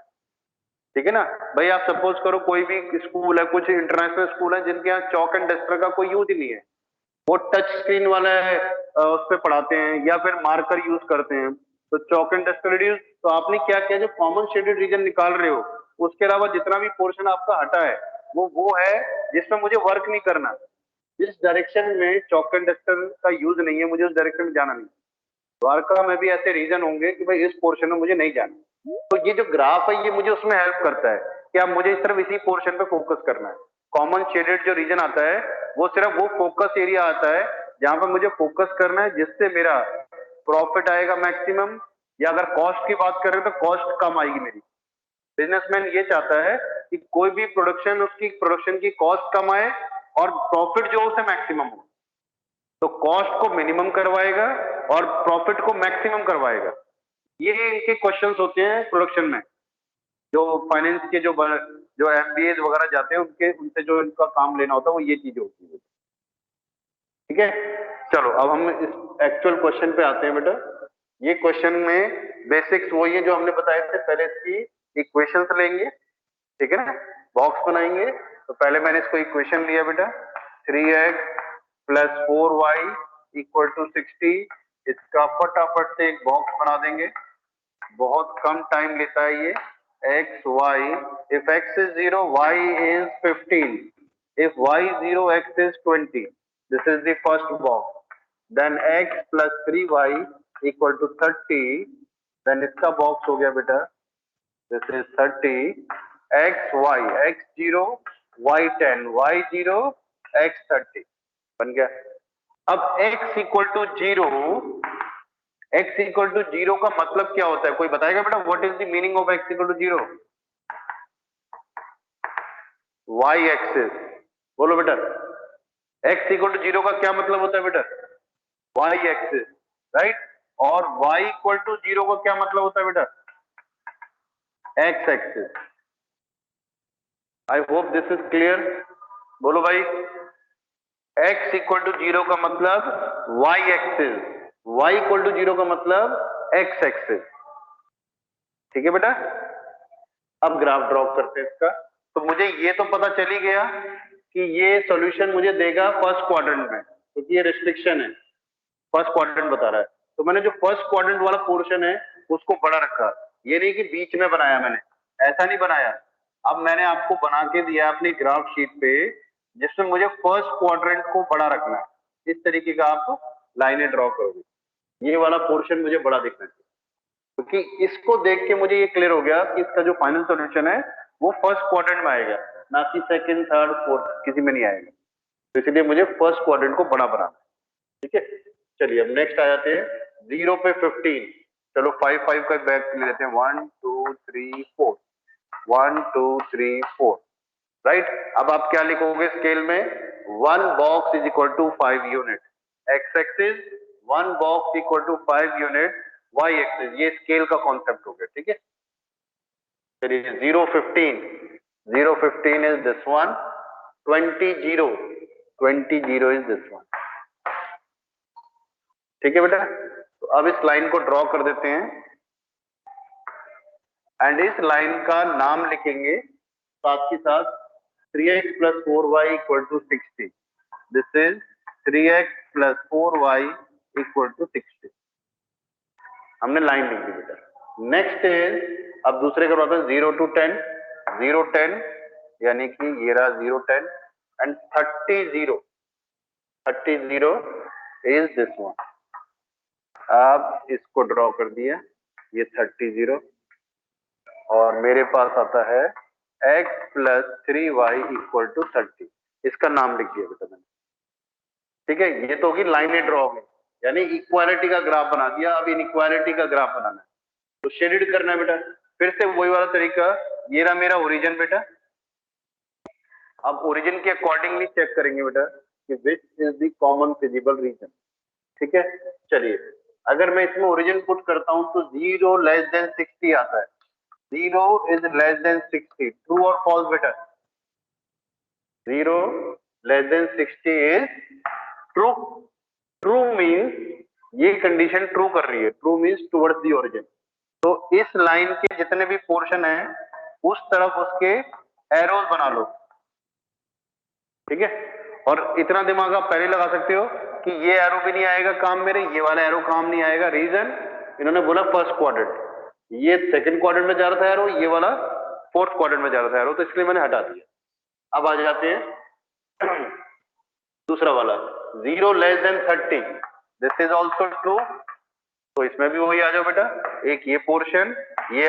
ठीक है ना भाई। आप सपोज करो कोई भी स्कूल है, कुछ इंटरनेशनल स्कूल है जिनके यहाँ चौक एंड डस्टर का कोई यूज ही नहीं है, वो टच स्क्रीन वाला है, उस पर पढ़ाते हैं या फिर मार्कर यूज करते हैं, तो चौक एंड डस्टर रिड्यूस। तो आपने क्या किया, जो कॉमन शेडेड रीजन निकाल रहे हो उसके अलावा जितना भी पोर्शन आपका हटा है वो है जिसमें मुझे वर्क नहीं करना। जिस डायरेक्शन में चौक एंड डस्टर का यूज नहीं है, मुझे उस डायरेक्शन में जाना नहीं। द्वारका में भी ऐसे रीजन होंगे कि भाई इस पोर्शन में मुझे नहीं जाना, तो ये जो ग्राफ है ये मुझे उसमें हेल्प करता है कि अब मुझे सिर्फ इसी पोर्शन पे फोकस करना है। कॉमन शेडेड जो रीजन आता है वो सिर्फ वो फोकस एरिया आता है जहां पर मुझे फोकस करना है, जिससे मेरा प्रॉफिट आएगा मैक्सिमम, या अगर कॉस्ट की बात करें तो कॉस्ट कम आएगी मेरी। बिजनेसमैन ये चाहता है कि कोई भी प्रोडक्शन, उसकी प्रोडक्शन की कॉस्ट कम आए और प्रॉफिट जो उसे मैक्सिमम हो। तो कॉस्ट को मिनिमम करवाएगा और प्रॉफिट को मैक्सिमम करवाएगा। ये इनके क्वेश्चंस होते हैं प्रोडक्शन में, जो फाइनेंस के जो एमबीए वगैरह जाते हैं उनसे जो इनका काम लेना होता है वो ये चीजें होती है। ठीक है, चलो अब हम इस एक्चुअल क्वेश्चन पे आते हैं बेटा। ये क्वेश्चन में बेसिक्स वही है जो हमने बताए थे पहले। इसकी इक्वेशंस लेंगे, ठीक है ना, बॉक्स बनाएंगे। तो पहले मैंने इसको इक्वेशन लिया बेटा, 3x + 4y = 60। इसका फटाफट से एक बॉक्स बना देंगे, बहुत कम टाइम लेता है ये। x y, if x is 0 y is 15, if y is 0 x is 20. This is the first box. Then x + 3y = 30. then इसका बॉक्स हो गया बेटा, this is 30। x y, x0 y 10, y0 x 30 बन गया। अब x = 0, x = 0 का मतलब क्या होता है, कोई बताएगा बेटा? What is the meaning of x = 0? y axis, बोलो बेटा। x = 0 का क्या मतलब होता है बेटा? y axis, right. और y = 0 का क्या मतलब होता है बेटा? x axis. I hope this is clear, बोलो भाई। x = 0 का मतलब y एक्सिस, y = 0 का मतलब x एक्सिस। ठीक है बेटा, अब ग्राफ ड्रॉ करते हैं इसका। तो मुझे ये तो पता चल ही गया कि ये सॉल्यूशन मुझे देगा फर्स्ट क्वाड्रेंट में, क्योंकि ये रिस्ट्रिक्शन है, फर्स्ट क्वाड्रेंट बता रहा है। तो मैंने जो फर्स्ट क्वाड्रेंट वाला पोर्शन है उसको बड़ा रखा, ये नहीं कि बीच में बनाया मैंने, ऐसा नहीं बनाया। अब मैंने आपको बना के दिया अपनी ग्राफ शीट पे, जिसमें मुझे फर्स्ट क्वाड्रेंट को बड़ा रखना है। इस तरीके का आप लाइनें ड्रॉ करोगे, ये वाला पोर्शन मुझे बड़ा दिखना चाहिए, क्योंकि इसको देख के मुझे ये क्लियर हो गया कि इसका जो फाइनल सॉल्यूशन है वो फर्स्ट क्वाड्रेंट में आएगा, ना कि सेकंड, थर्ड, फोर्थ किसी में नहीं आएगा। तो इसलिए मुझे फर्स्ट क्वाड्रेंट को बड़ा बनाना है। ठीक है, चलिए अब नेक्स्ट आ जाते हैं 0 पे 15। चलो 5 का बैक ले लेते हैं, 1 2 3 4, 1 2 3 4, राइट। अब आप क्या लिखोगे स्केल में? 1 box = 5 unit, x axis 1 box = 5 unit, y axis. ये स्केल का कॉन्सेप्ट हो गया, ठीक है। चलिए 0 15 is this one, 20 0 is this one। ठीक है बेटा, तो अब इस लाइन को ड्रॉ कर देते हैं एंड इस लाइन का नाम लिखेंगे साथ ही साथ 3x + 4y = 60। This is 3x + 4y = 60। हमने लाइन लिख दी बेटा। नेक्स्ट इज, अब दूसरे करवाते हैं 0 to 10, 0 10 यानी कि ये रहा 0 10 एंड 30 0 इज दिस वन। अब इसको ड्रॉ कर दिया, ये 30 0, और मेरे पास आता है x + 3y = 30। इसका नाम लिख दिया बेटा मैंने। ठीक है, ये तो होगी लाइनें ड्रॉ हो गई, यानी इक्वालिटी का ग्राफ बना दिया। अब इनइक्वालिटी का ग्राफ बनाना है तो शेडेड करना है बेटा। फिर से वही वाला तरीका, ये रहा मेरा ओरिजिन बेटा। अब ओरिजिन के अकॉर्डिंगली चेक करेंगे बेटा कि which is the common feasible region. ठीक है, चलिए अगर मैं इसमें ओरिजिन पुट करता हूं तो 0 < 60 आता है। 0 is less than 60, ट्रू और फॉल्स बेटा? 0 < 60 is ट्रू। ट्रू मीन्स ये कंडीशन ट्रू कर रही है, true means towards the origin. तो इस लाइन के जितने भी पोर्शन है उस तरफ उसके एरोज बना लो, ठीक है। और इतना दिमाग आप पहले लगा सकते हो कि ये एरो भी नहीं आएगा काम मेरे, ये वाला एरो काम नहीं आएगा। रीजन, इन्होंने बोला फर्स्ट क्वाड्रेंट, ये सेकंड क्वाड्रेंट में जा रहा था एरो, ये वाला फोर्थ क्वाड्रेंट में जा रहा था एरो, तो इसलिए मैंने हटा दिया। अब आ जाते हैं दूसरा वाला, 0 less then 30, this is also true, तो इसमें भी वही आ जाओ बेटा। एक ये पोर्शन, ये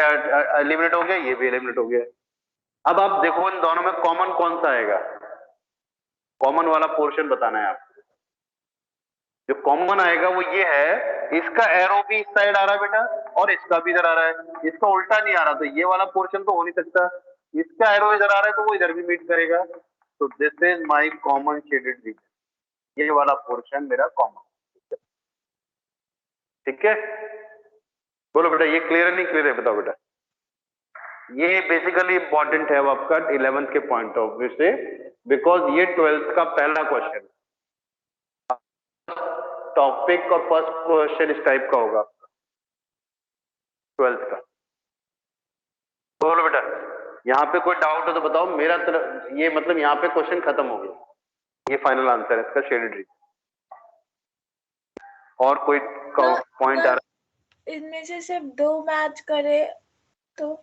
एलिमिनेट हो गया, ये भी एलिमिनेट हो गया। अब आप देखो इन दोनों में कॉमन कौन सा आएगा, कॉमन वाला पोर्शन बताना है आपको। जो कॉमन आएगा वो ये है, इसका एरो भी इस साइड आ रहा है बेटा और इसका भी इधर आ रहा है, इसका उल्टा नहीं आ रहा, तो ये वाला पोर्शन तो हो नहीं सकता। इसका एरो इधर आ रहा है तो वो इधर भी मीट करेगा, तो this is my common shaded reason, ये वाला पोर्शन मेरा कॉमन, ठीक है। बोलो बेटा ये क्लियर है नहीं क्लियर है, बताओ बेटा। ये बेसिकली इंपॉर्टेंट है अब आपका 11th के पॉइंट ऑफ व्यू से, बिकॉज ये 12th का पहला क्वेश्चन है, टॉपिक और फर्स्ट क्वेश्चन इस टाइप का होगा 12th का। बोलो बेटा, यहाँ पे कोई डाउट हो तो बताओ, मेरा तरफ ये मतलब यहाँ पे क्वेश्चन खत्म हो गया, ये फाइनल आंसर है इसका, शेडेड रीजन। और कोई पॉइंट आ रहा है? इनमें से सिर्फ 2 मैच करे तो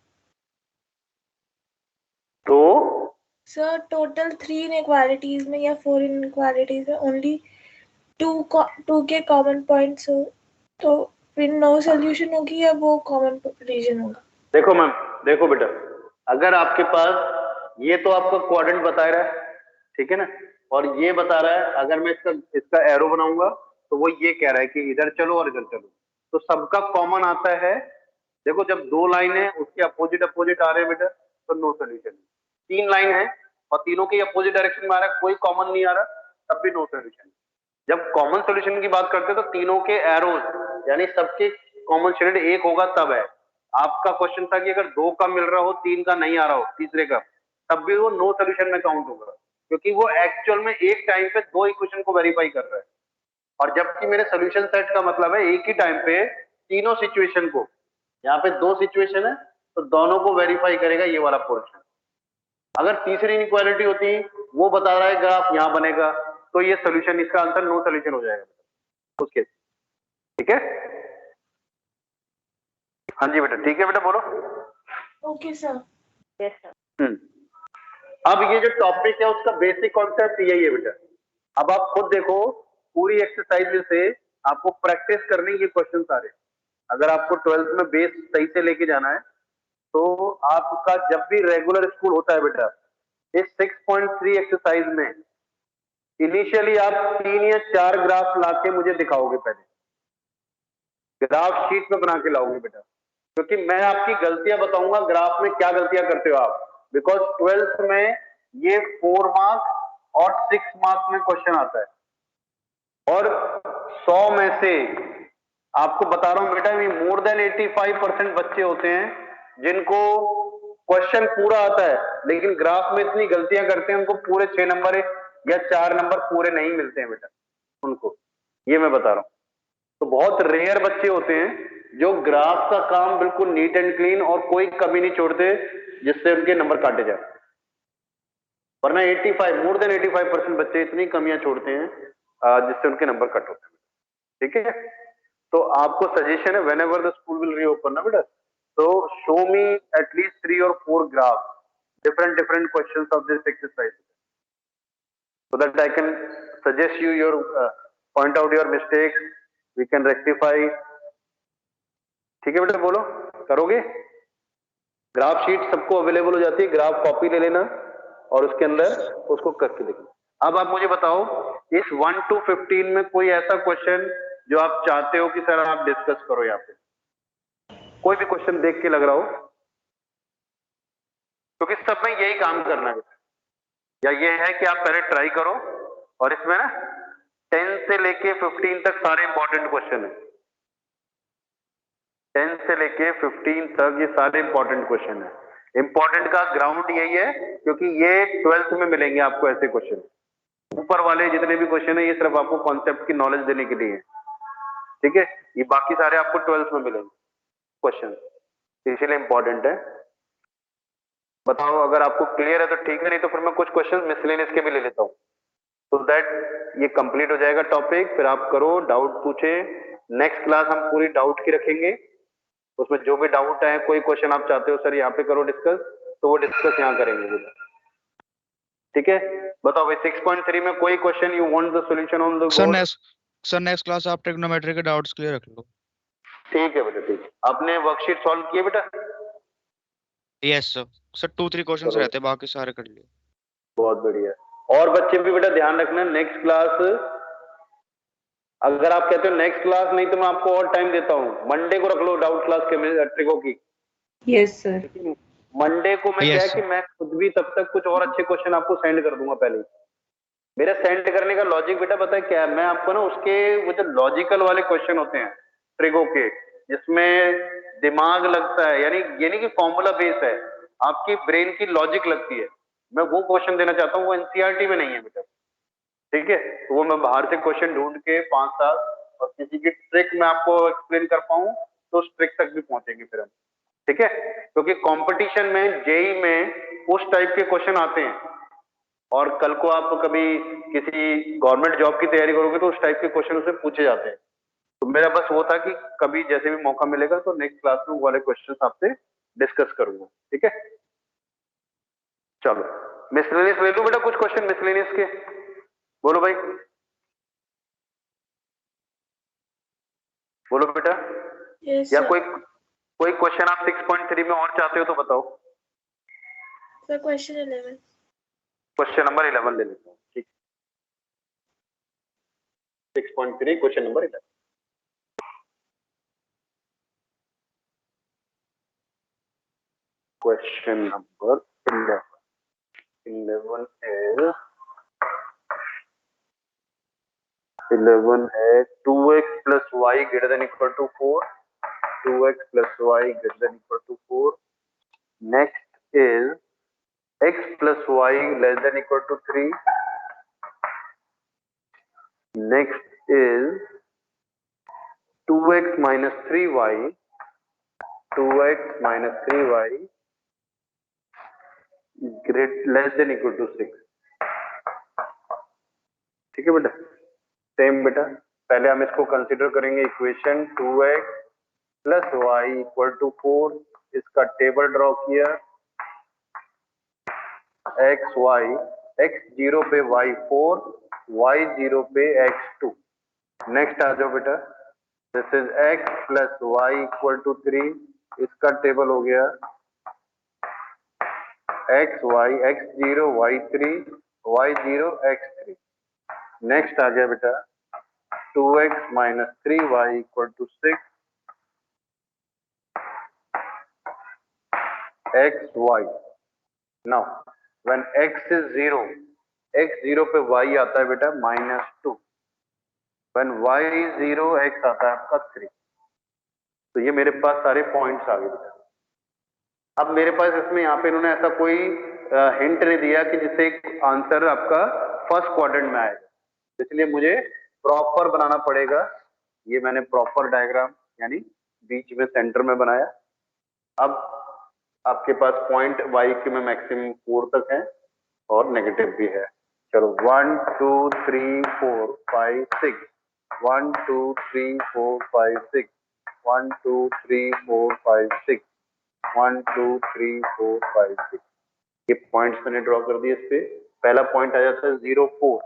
सर टोटल 3 इनइक्वालिटीज में या 4 इनइक्वालिटीज में ओनली 2 के कॉमन पॉइंट्स हो तो फिर नो सॉल्यूशन होगी या वो कॉमन रीजन होगा? देखो मैम, देखो बेटा, अगर आपके पास ये तो आपका क्वाड्रेंट बता रहा है, ठीक है ना, और ये बता रहा है, अगर मैं इसका एरो बनाऊंगा तो वो ये कह रहा है कि इधर चलो और इधर चलो, तो सबका कॉमन आता है। देखो जब 2 लाइन है उसके अपोजिट अपोजिट आ रहे हैं बेटा तो नो सोल्यूशन। 3 लाइन है और तीनों के अपोजिट डायरेक्शन में आ रहा है, कोई कॉमन नहीं आ रहा, तब भी नो सोल्यूशन। जब कॉमन सोल्यूशन की बात करते हैं तो तीनों के एरोज यानी सबके कॉमन शेडेड एक होगा तब है। आपका क्वेश्चन था कि अगर 2 का मिल रहा हो 3 का नहीं आ रहा हो तीसरे का, तब भी वो नो सोल्यूशन में काउंट होगा, क्योंकि वो एक्चुअल में एक टाइम पे 2 इक्वेशन को वेरीफाई कर रहा है। और जबकि मेरे सोल्यूशन सेट का मतलब है एक ही टाइम पे तीनों सिचुएशन को, यहाँ पे 2 सिचुएशन है तो दोनों को वेरीफाई करेगा ये वाला पोर्शन। अगर तीसरी इनइक्वालिटी होती, वो बता रहा है ग्राफ यहाँ बनेगा, तो ये सोल्यूशन, इसका आंसर नो सोल्यूशन हो जाएगा उसके, ठीक है। हाँ जी बेटा, ठीक है बेटा, बोलो। Okay sir. Yes sir. अब ये जो टॉपिक है उसका बेसिक कॉन्सेप्ट यही है बेटा। अब आप खुद देखो, पूरी एक्सरसाइज से आपको प्रैक्टिस करनी, ये क्वेश्चन सारे, अगर आपको 12th में बेस सही से लेके जाना है तो आपका जब भी रेगुलर स्कूल होता है बेटा, इस 6.3 एक्सरसाइज में इनिशियली आप 3 या 4 ग्राफ लाके मुझे दिखाओगे, पहले ग्राफ शीट में बना के लाओगे बेटा, क्योंकि मैं आपकी गलतियां बताऊंगा ग्राफ में क्या गलतियां करते हो आप, बिकॉज 12th में ये 4 मार्क्स और 6 मार्क्स में क्वेश्चन आता है, और 100 में से आपको बता रहा हूं बेटा, मोर देन 85% बच्चे होते हैं जिनको क्वेश्चन पूरा आता है लेकिन ग्राफ में इतनी गलतियां करते हैं, उनको पूरे 6 नंबर या 4 नंबर पूरे नहीं मिलते हैं बेटा उनको, ये मैं बता रहा हूं। तो बहुत रेयर बच्चे होते हैं जो ग्राफ का काम बिल्कुल नीट एंड क्लीन और कोई कमी नहीं छोड़ते जिससे उनके नंबर काटे जाए, वरना 85 मोर देन 85% बच्चे इतनी कमियां छोड़ते हैं जिससे उनके नंबर कट होते हैं, ठीक है। तो आपको सजेशन है, when ever the school will reopen ना बेटा, तो show me at least 3 or 4 graph, different questions of this exercise, so that I can suggest you your point out your mistakes, we can rectify, ठीक है बेटा, बोलो करोगे? ग्राफ शीट सबको अवेलेबल हो जाती है, ग्राफ कॉपी ले लेना और उसके अंदर उसको करके देखना। अब आप मुझे बताओ, इस 1 to 15 में कोई ऐसा क्वेश्चन जो आप चाहते हो कि सर आप डिस्कस करो, यहाँ पे कोई भी क्वेश्चन देख के लग रहा हो, क्योंकि सब में यही काम करना है, या ये है कि आप पहले ट्राई करो, और इसमें ना 10 से लेके 15 तक सारे इंपॉर्टेंट क्वेश्चन है, 10 से लेके 15 तक ये सारे इंपॉर्टेंट क्वेश्चन है। इंपॉर्टेंट का ग्राउंड यही है क्योंकि ये 12th में मिलेंगे आपको ऐसे क्वेश्चन, ऊपर वाले जितने भी क्वेश्चन है ये सिर्फ आपको कॉन्सेप्ट की नॉलेज देने के लिए है, ठीक है, ये बाकी सारे आपको 12th में मिलेंगे क्वेश्चन, इसलिए इंपॉर्टेंट है। बताओ, अगर आपको क्लियर है तो ठीक है, नहीं तो फिर मैं कुछ क्वेश्चन मिसलेनियस के भी ले लेता हूँ, तो दैट ये कंप्लीट हो जाएगा टॉपिक। फिर आप करो, डाउट पूछे। नेक्स्ट क्लास हम पूरी डाउट की रखेंगे, उसमें जो भी डाउट है, कोई क्वेश्चन आप चाहते हो सर यहाँ पे करो डिस्कस, तो वो डिस्कस यहाँ करेंगे। ठीक है, बताओ भाई 6.3 में कोई question you want the solution on the board? Sir next class आप ट्रिग्नोमेट्री के डाउट्स क्लियर रख लो। ठीक है बेटा, ठीक है। आपने वर्कशीट सॉल्व किए बेटा? Yes sir. सर 2-3 क्वेश्चंस रहते हैं, बाकी सारे कर लिए। बहुत बढ़िया। और बच्चे भी बेटा ध्यान रखना, नेक्स्ट क्लास अगर आप कहते हो नेक्स्ट क्लास नहीं तो मैं आपको और टाइम देता हूँ, मंडे को रख लो डाउट क्लास के ट्रिको की। Yes sir. मंडे को मैं क्या है कि मैं खुद भी तब तक कुछ और अच्छे क्वेश्चन आपको सेंड कर दूंगा। पहले मेरा सेंड करने का लॉजिक बेटा पता है क्या है, मैं आपको ना उसके वो जो लॉजिकल वाले क्वेश्चन होते हैं ट्रिगो के, जिसमें दिमाग लगता है, यानी ये नहीं कि फॉर्मूला बेस है, आपकी ब्रेन की लॉजिक लगती है, मैं वो क्वेश्चन देना चाहता हूँ। वो एनसीईआरटी में नहीं है बेटा, ठीक है? तो वो मैं बाहर से क्वेश्चन ढूंढ के 5-7 और किसी की ट्रिक मैं आपको एक्सप्लेन कर पाऊं तो उस ट्रिक तक भी पहुंचेंगे फिर हम, ठीक है? क्योंकि कंपटीशन में जेई में उस टाइप के क्वेश्चन आते हैं, और कल को आप कभी किसी गवर्नमेंट जॉब की तैयारी करोगे तो उस टाइप के क्वेश्चन उसमें पूछे जाते हैं। तो मेरा बस वो था कि कभी जैसे भी मौका मिलेगा तो नेक्स्ट क्लास में वो वाले क्वेश्चन आपसे डिस्कस करूंगा, ठीक है? चलो मिसलेनियस ले लो बेटा, कुछ क्वेश्चन मिसलेनियस के बोलो भाई, बोलो बेटा। yes, या sir. कोई क्वेश्चन आप 6.3 में और चाहते हो तो बताओ। Sir question 11। क्वेश्चन नंबर 11 ले लेता हूँ, ठीक। 6.3 क्वेश्चन नंबर 11। क्वेश्चन नंबर 11 है 2x plus y greater than equal to 4. 2x plus y greater than equal to 4. Next is x plus y less than equal to 3. Next is 2x minus 3y. 2x minus 3y less than equal to 6. ठीक है बेटा, सेम बेटा। पहले हम इसको कंसीडर करेंगे equation 2x plus y equal to 4। इसका टेबल ड्रॉ किया, एक्स वाई, एक्स 0 पे y 4, y 0 पे x 2। नेक्स्ट आ जाओ बेटा, this is x plus y equal to 3। इसका टेबल हो गया x y, x 0 y 3, y 0 x 3। Next आ गया बेटा 2x minus 3y equal to 6, x y। Now when x is 0, x 0 पे y आता है बेटा -2, when y is 0 x आता है आपका 3। तो ये मेरे पास सारे पॉइंट्स आ गए बेटा। अब मेरे पास इसमें यहाँ पे इन्होंने ऐसा कोई हिंट नहीं दिया कि जिससे आंसर आपका फर्स्ट क्वाड्रेंट में आएगा, इसलिए मुझे प्रॉपर बनाना पड़ेगा। ये मैंने प्रॉपर डायग्राम यानी बीच में सेंटर में बनाया। अब आपके पास पॉइंट y के में मैक्सिमम 4 तक है और नेगेटिव भी है। चलो 1 2 3 4 5 6, 1 2 3 4 5 6, 1 2 3 4 5 6, 1 2 3 4 5 6। ये पॉइंट्स मैंने ड्रॉ कर दिए। इस पे पहला पॉइंट आ जाता है 0 4,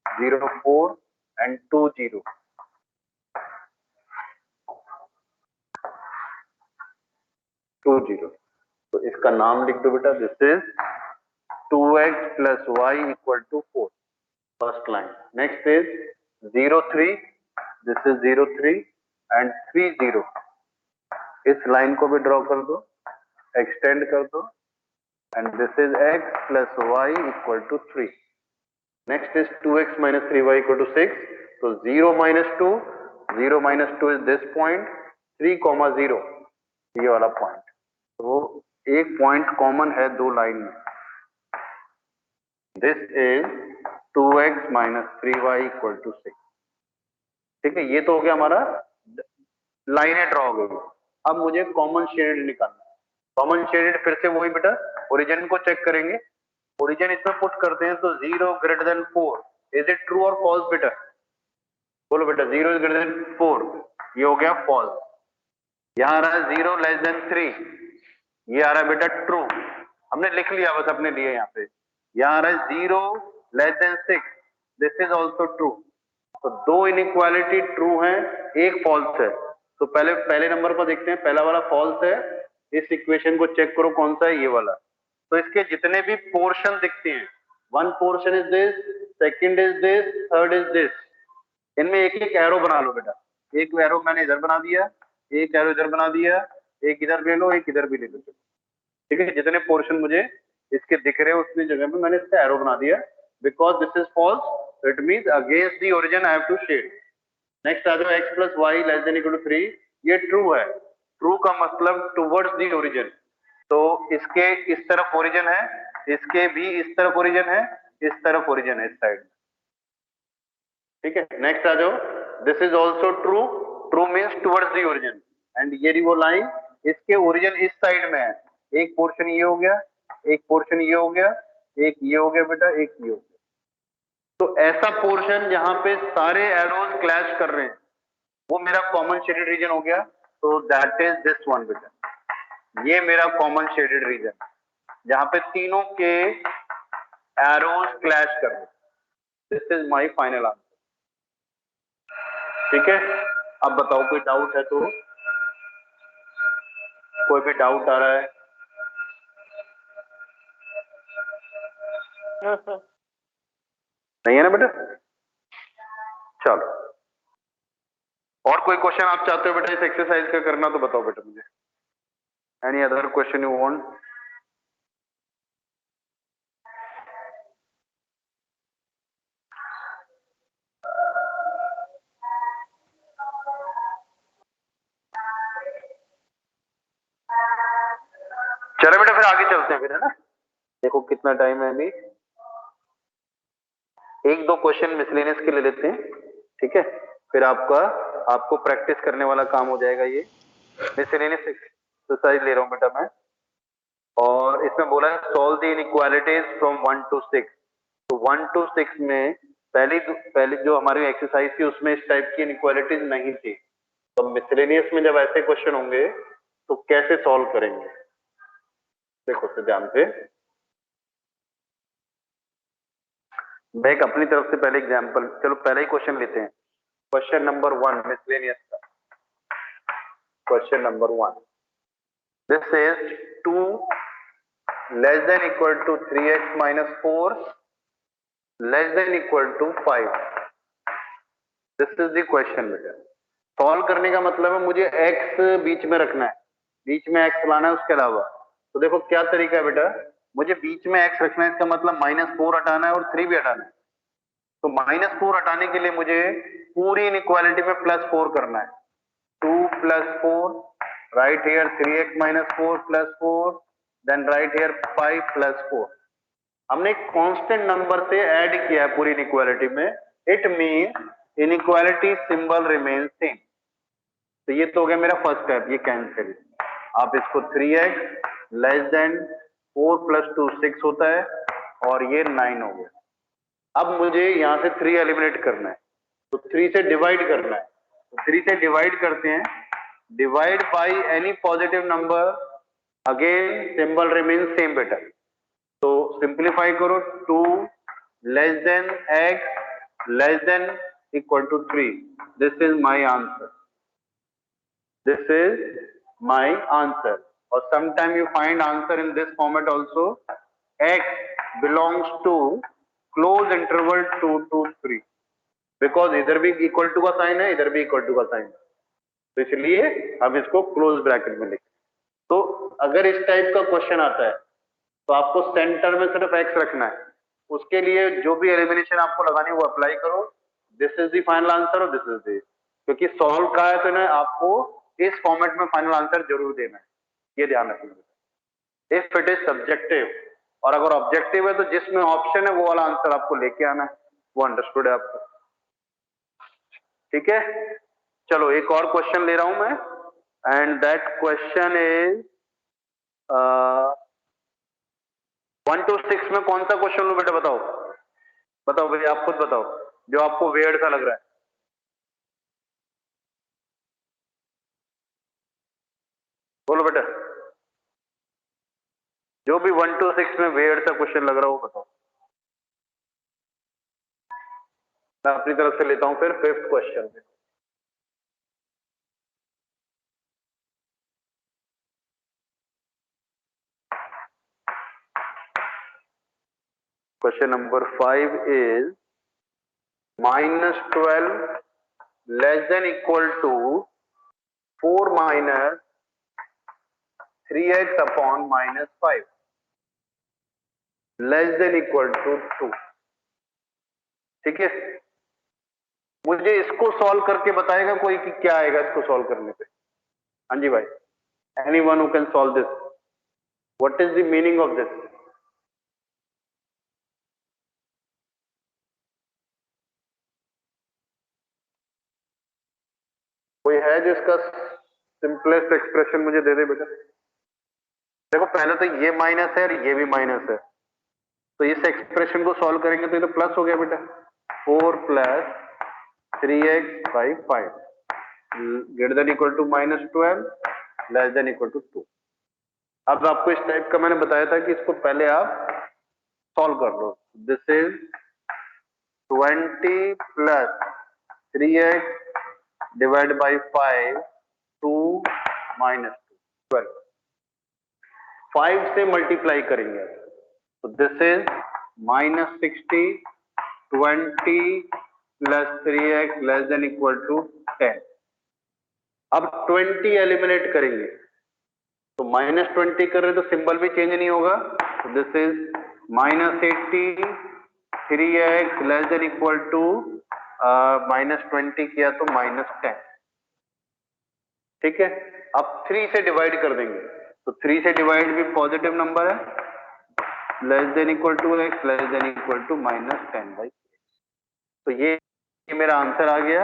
0 4 एंड 2 0। 2 0, तो इसका नाम लिख दो बेटा, this is 2x plus y equal to 4, first line. Next is 0 3, this is 0 3 and 3 0। इस लाइन को भी ड्रॉ कर दो, एक्सटेंड कर दो, and this is x plus y equal to 3। Next is 2x minus 3y equal to 6, तो 0 minus 2, 0 minus 2 is this point, 3 0 ये वाला पॉइंट। तो एक पॉइंट कॉमन है दो लाइन में, this is 2x minus 3y equal to 6। ठीक है, ये तो हो गया हमारा, लाइनें ड्रॉ हो गई। अब मुझे कॉमन शेडेड निकालना है। कॉमन शेडेड फिर से वही बेटा, ओरिजिन को चेक करेंगे, ओरिजिन इसमें पुट करते हैं तो 0 greater than 4, is it true और फॉल्स बेटा? बोलो बेटा, 0 इज ग्रेटर देन 4, ये हो गया फॉल्स। यहाँ आ रहा है 0 लेस देन 3, ये आ रहा है बेटा ट्रू, हमने लिख लिया बस अपने लिए यहाँ पे। यहाँ आ रहा है 0 less then 6, this is also true. तो दो इनइक्वालिटी ट्रू है, एक फॉल्स है। तो पहले नंबर पर देखते हैं, पहला वाला फॉल्स है, इस इक्वेशन को चेक करो कौन सा है, ये वाला। तो इसके जितने भी पोर्शन दिखते हैं, one portion is this, second is this, third is this, इनमें एक एक एरो बना लो बेटा। एक एरो मैंने इधर बना दिया, एक एरो इधर बना दिया, एक इधर ले लो, एक इधर भी ले लो, ठीक है। जितने पोर्शन मुझे इसके दिख रहे हैं उतनी जगह में मैंने इसका एरो बना दिया, because this is false, it means against the origin I have to shade. Next आ जाओ, x plus y less than equal to 3, ये ट्रू है। ट्रू का मतलब टुवर्ड्स द ओरिजिन, तो इसके इस तरफ ओरिजिन है, इसके भी इस तरफ ओरिजिन है, इस तरफ ओरिजिन है, इस साइड में, ठीक है। नेक्स्ट आ जाओ, this is also true, true means towards the origin, and ये वो लाइन, इसके ओरिजिन इस साइड में है, एक पोर्शन ये हो गया, एक पोर्शन ये हो गया, एक ये हो गया बेटा, एक ये हो गया। तो ऐसा पोर्शन जहां पे सारे एरोज क्लैश कर रहे हैं, वो मेरा कॉमन शेडेड रीजन हो गया, तो दैट इज दिस वन बेटा, ये मेरा कॉमन शेडेड रीजन, जहां पे तीनों के एरोज क्लैश कर रहे हैं। This is my final answer, ठीक है। अब बताओ कोई डाउट है तो, कोई भी डाउट आ रहा है? नहीं है ना बेटा? चलो, और कोई क्वेश्चन आप चाहते हो बेटा इस एक्सरसाइज का करना तो बताओ बेटा मुझे। Any other question you want? चलो बेटा फिर आगे चलते हैं फिर, है ना। देखो कितना टाइम है अभी, एक दो क्वेश्चन मिसलेनियस के ले लेते हैं, ठीक है। फिर आपको प्रैक्टिस करने वाला काम हो जाएगा। ये मिसलेनियस एक्सरसाइज ले रहा हूं बेटा मैं, और इसमें बोला है solve the inequalities from 1 to 6। तो 1 to 6 में पहली जो हमारी एक्सरसाइज थी उसमें इस टाइप की इनइक्वालिटीज नहीं थी। तो मिसलेनियस में जब ऐसे क्वेश्चन होंगे तो कैसे सॉल्व करेंगे, देखो तो ध्यान से। मैं एक अपनी तरफ से पहले एग्जांपल, चलो पहले ही क्वेश्चन लेते हैं। क्वेश्चन नंबर 1 मिसलेनियस का, question number 1, this is 2 less than equal to 3x minus 4 less than equal to 5। This is the question बेटा। सॉल्व करने का मतलब है मुझे x बीच में रखना है, बीच में x लाना है उसके अलावा। तो देखो क्या तरीका है बेटा, मुझे बीच में x रखना है, इसका मतलब -4 हटाना है और 3 भी हटाना है। तो -4 हटाने के लिए मुझे पूरी इनइक्वालिटी में +4 करना है। 2 + 4, right here 3x - 4 + 4, then right here 5 + 4। हमने कांस्टेंट नंबर से ऐड किया है पूरी इनइक्वालिटी में, it mean inequality symbol remain same. तो ये तो हो गया मेरा फर्स्ट स्टेप, ये कैंसिल। आप इसको 3x लेस देन 4 + 2 6 होता है, और ये 9 हो गया। अब मुझे यहां से 3 एलिमिनेट करना है, तो 3 से डिवाइड करना है। तो 3 से डिवाइड करते हैं, divide by any positive number, again symbol remain same बेटा। तो सिंप्लीफाई करो, 2 less than x less than equal to 3। This is my answer, this is my answer. और sometime you find answer in this format also, x belongs to close interval 2 to 3, because इधर भी इक्वल टू का साइन है, इधर भी इक्वल टू का साइन है, तो इसलिए हम इसको क्लोज ब्रैकेट में लिखें। तो अगर इस टाइप का क्वेश्चन आता है तो आपको सेंटर में सिर्फ x रखना है, उसके लिए जो भी एलिमिनेशन आपको लगानी है वो अप्लाई करो। This is the final answer और दिस इज द, क्योंकि सॉल्व का है तो ना आपको इस फॉर्मेट में फाइनल आंसर जरूर देना है, ये ध्यान रखना। इफ इट इज सब्जेक्टिव, और अगर ऑब्जेक्टिव है तो जिसमें ऑप्शन है वो वाला आंसर आपको लेके आना है। वो अंडरस्टूड है आपको, ठीक है। चलो एक और क्वेश्चन ले रहा हूं मैं, and that question is 1 to 6 में कौन सा क्वेश्चन लूं बेटा, बताओ बताओ भाई, आप खुद बताओ जो आपको वेird सा लग रहा है। बोलो बेटा, जो भी 1 to 6 में वेird सा क्वेश्चन लग रहा हो बताओ। मैं अपनी तरफ से लेता हूं फिर 5th question. Question number 5 is -12 less than equal to 4 minus 3x upon -5 less than equal to 2। ठीक है, मुझे इसको सॉल्व करके बताएगा कोई कि क्या आएगा इसको सॉल्व करने पे? हाँ जी भाई, anyone who can solve this, what is the meaning of this? कोई है जो इसका सिंपलेस्ट एक्सप्रेशन मुझे दे दे बेटा? देखो पहले तो ये माइनस है और ये भी माइनस है, तो इस एक्सप्रेशन को सॉल्व करेंगे तो ये तो प्लस हो गया बेटा, 4 plus 3x by 5 greater than equal to -12 less than equal to 2। अब आपको इस टाइप का मैंने बताया था कि इसको पहले आप सॉल्व कर लो। This is 20 plus 3x divide by 5 2 minus 12, 5 से मल्टीप्लाई करेंगे तो this is -60 20 plus 3x less than equal to 10। अब 20 एलिमिनेट करेंगे तो -20 कर रहे तो सिंबल भी चेंज नहीं होगा, तो this is -80 3x less than equal to -20 किया तो -10। ठीक है, अब 3 से डिवाइड कर देंगे तो 3 से डिवाइड भी पॉजिटिव नंबर है, less than equal to x less than equal to -10/3। तो ये मेरा आंसर आ गया,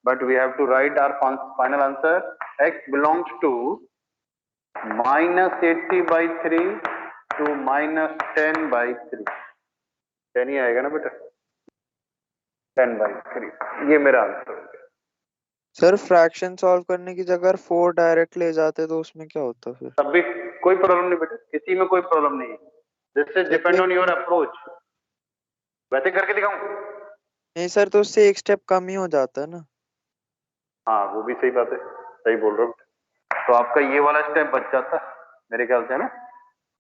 but we have to write our final answer. x belongs to -80/3 to -10/3। 10 ही आएगा ना बेटा, 10/3, ये मेरा आंसर हो गया। सर फ्रैक्शन सॉल्व करने की जगह 4 डायरेक्ट ले जाते तो उसमें क्या होता फिर? तब भी कोई प्रॉब्लम नहीं बेटा, किसी में कोई प्रॉब्लम नहीं है, this is depend on your approach. वैसे करके दिखाऊं? नहीं सर, तो उससे एक स्टेप कम ही हो जाता है ना। हाँ वो भी सही बात है, सही बोल रहे हो, तो आपका ये वाला स्टेप बच जाता है मेरे ख्याल से, है ना,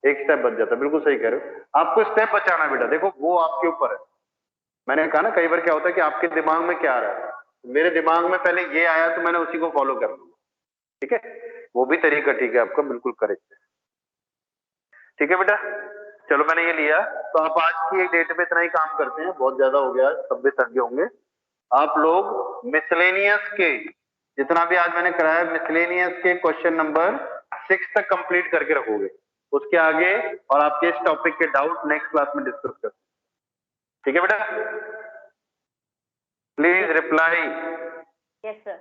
एक स्टेप बच जाता है, बिल्कुल सही कह रहे हो। आपको स्टेप बचाना है बेटा, देखो वो आपके ऊपर है। मैंने कहा ना कई बार क्या होता है कि आपके दिमाग में क्या आ रहा है, मेरे दिमाग में पहले ये आया तो मैंने उसी को फॉलो कर लिया। ठीक है, वो भी तरीका ठीक है आपका, बिल्कुल करेक्ट है। ठीक है बेटा, चलो मैंने ये लिया, तो आप आज की एक डेट पे इतना ही काम करते हैं, बहुत ज्यादा हो गया, सब भी थक गए होंगे आप लोग। मिसलेनियस के जितना भी आज मैंने कराया, मिसलेनियस के क्वेश्चन नंबर 6 तक कंप्लीट करके रखोगे, उसके आगे और आपके इस टॉपिक के डाउट नेक्स्ट क्लास में डिस्कस करते हैं। ठीक है बेटा, प्लीज रिप्लाई। Yes sir.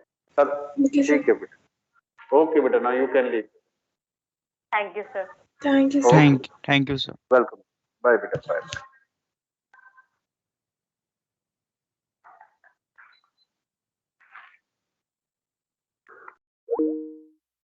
ठीक है बेटा, ओके बेटा, now you can leave. Thank you sir. Thank you, sir. Thank you, sir. Welcome, bye बेटा, बाय।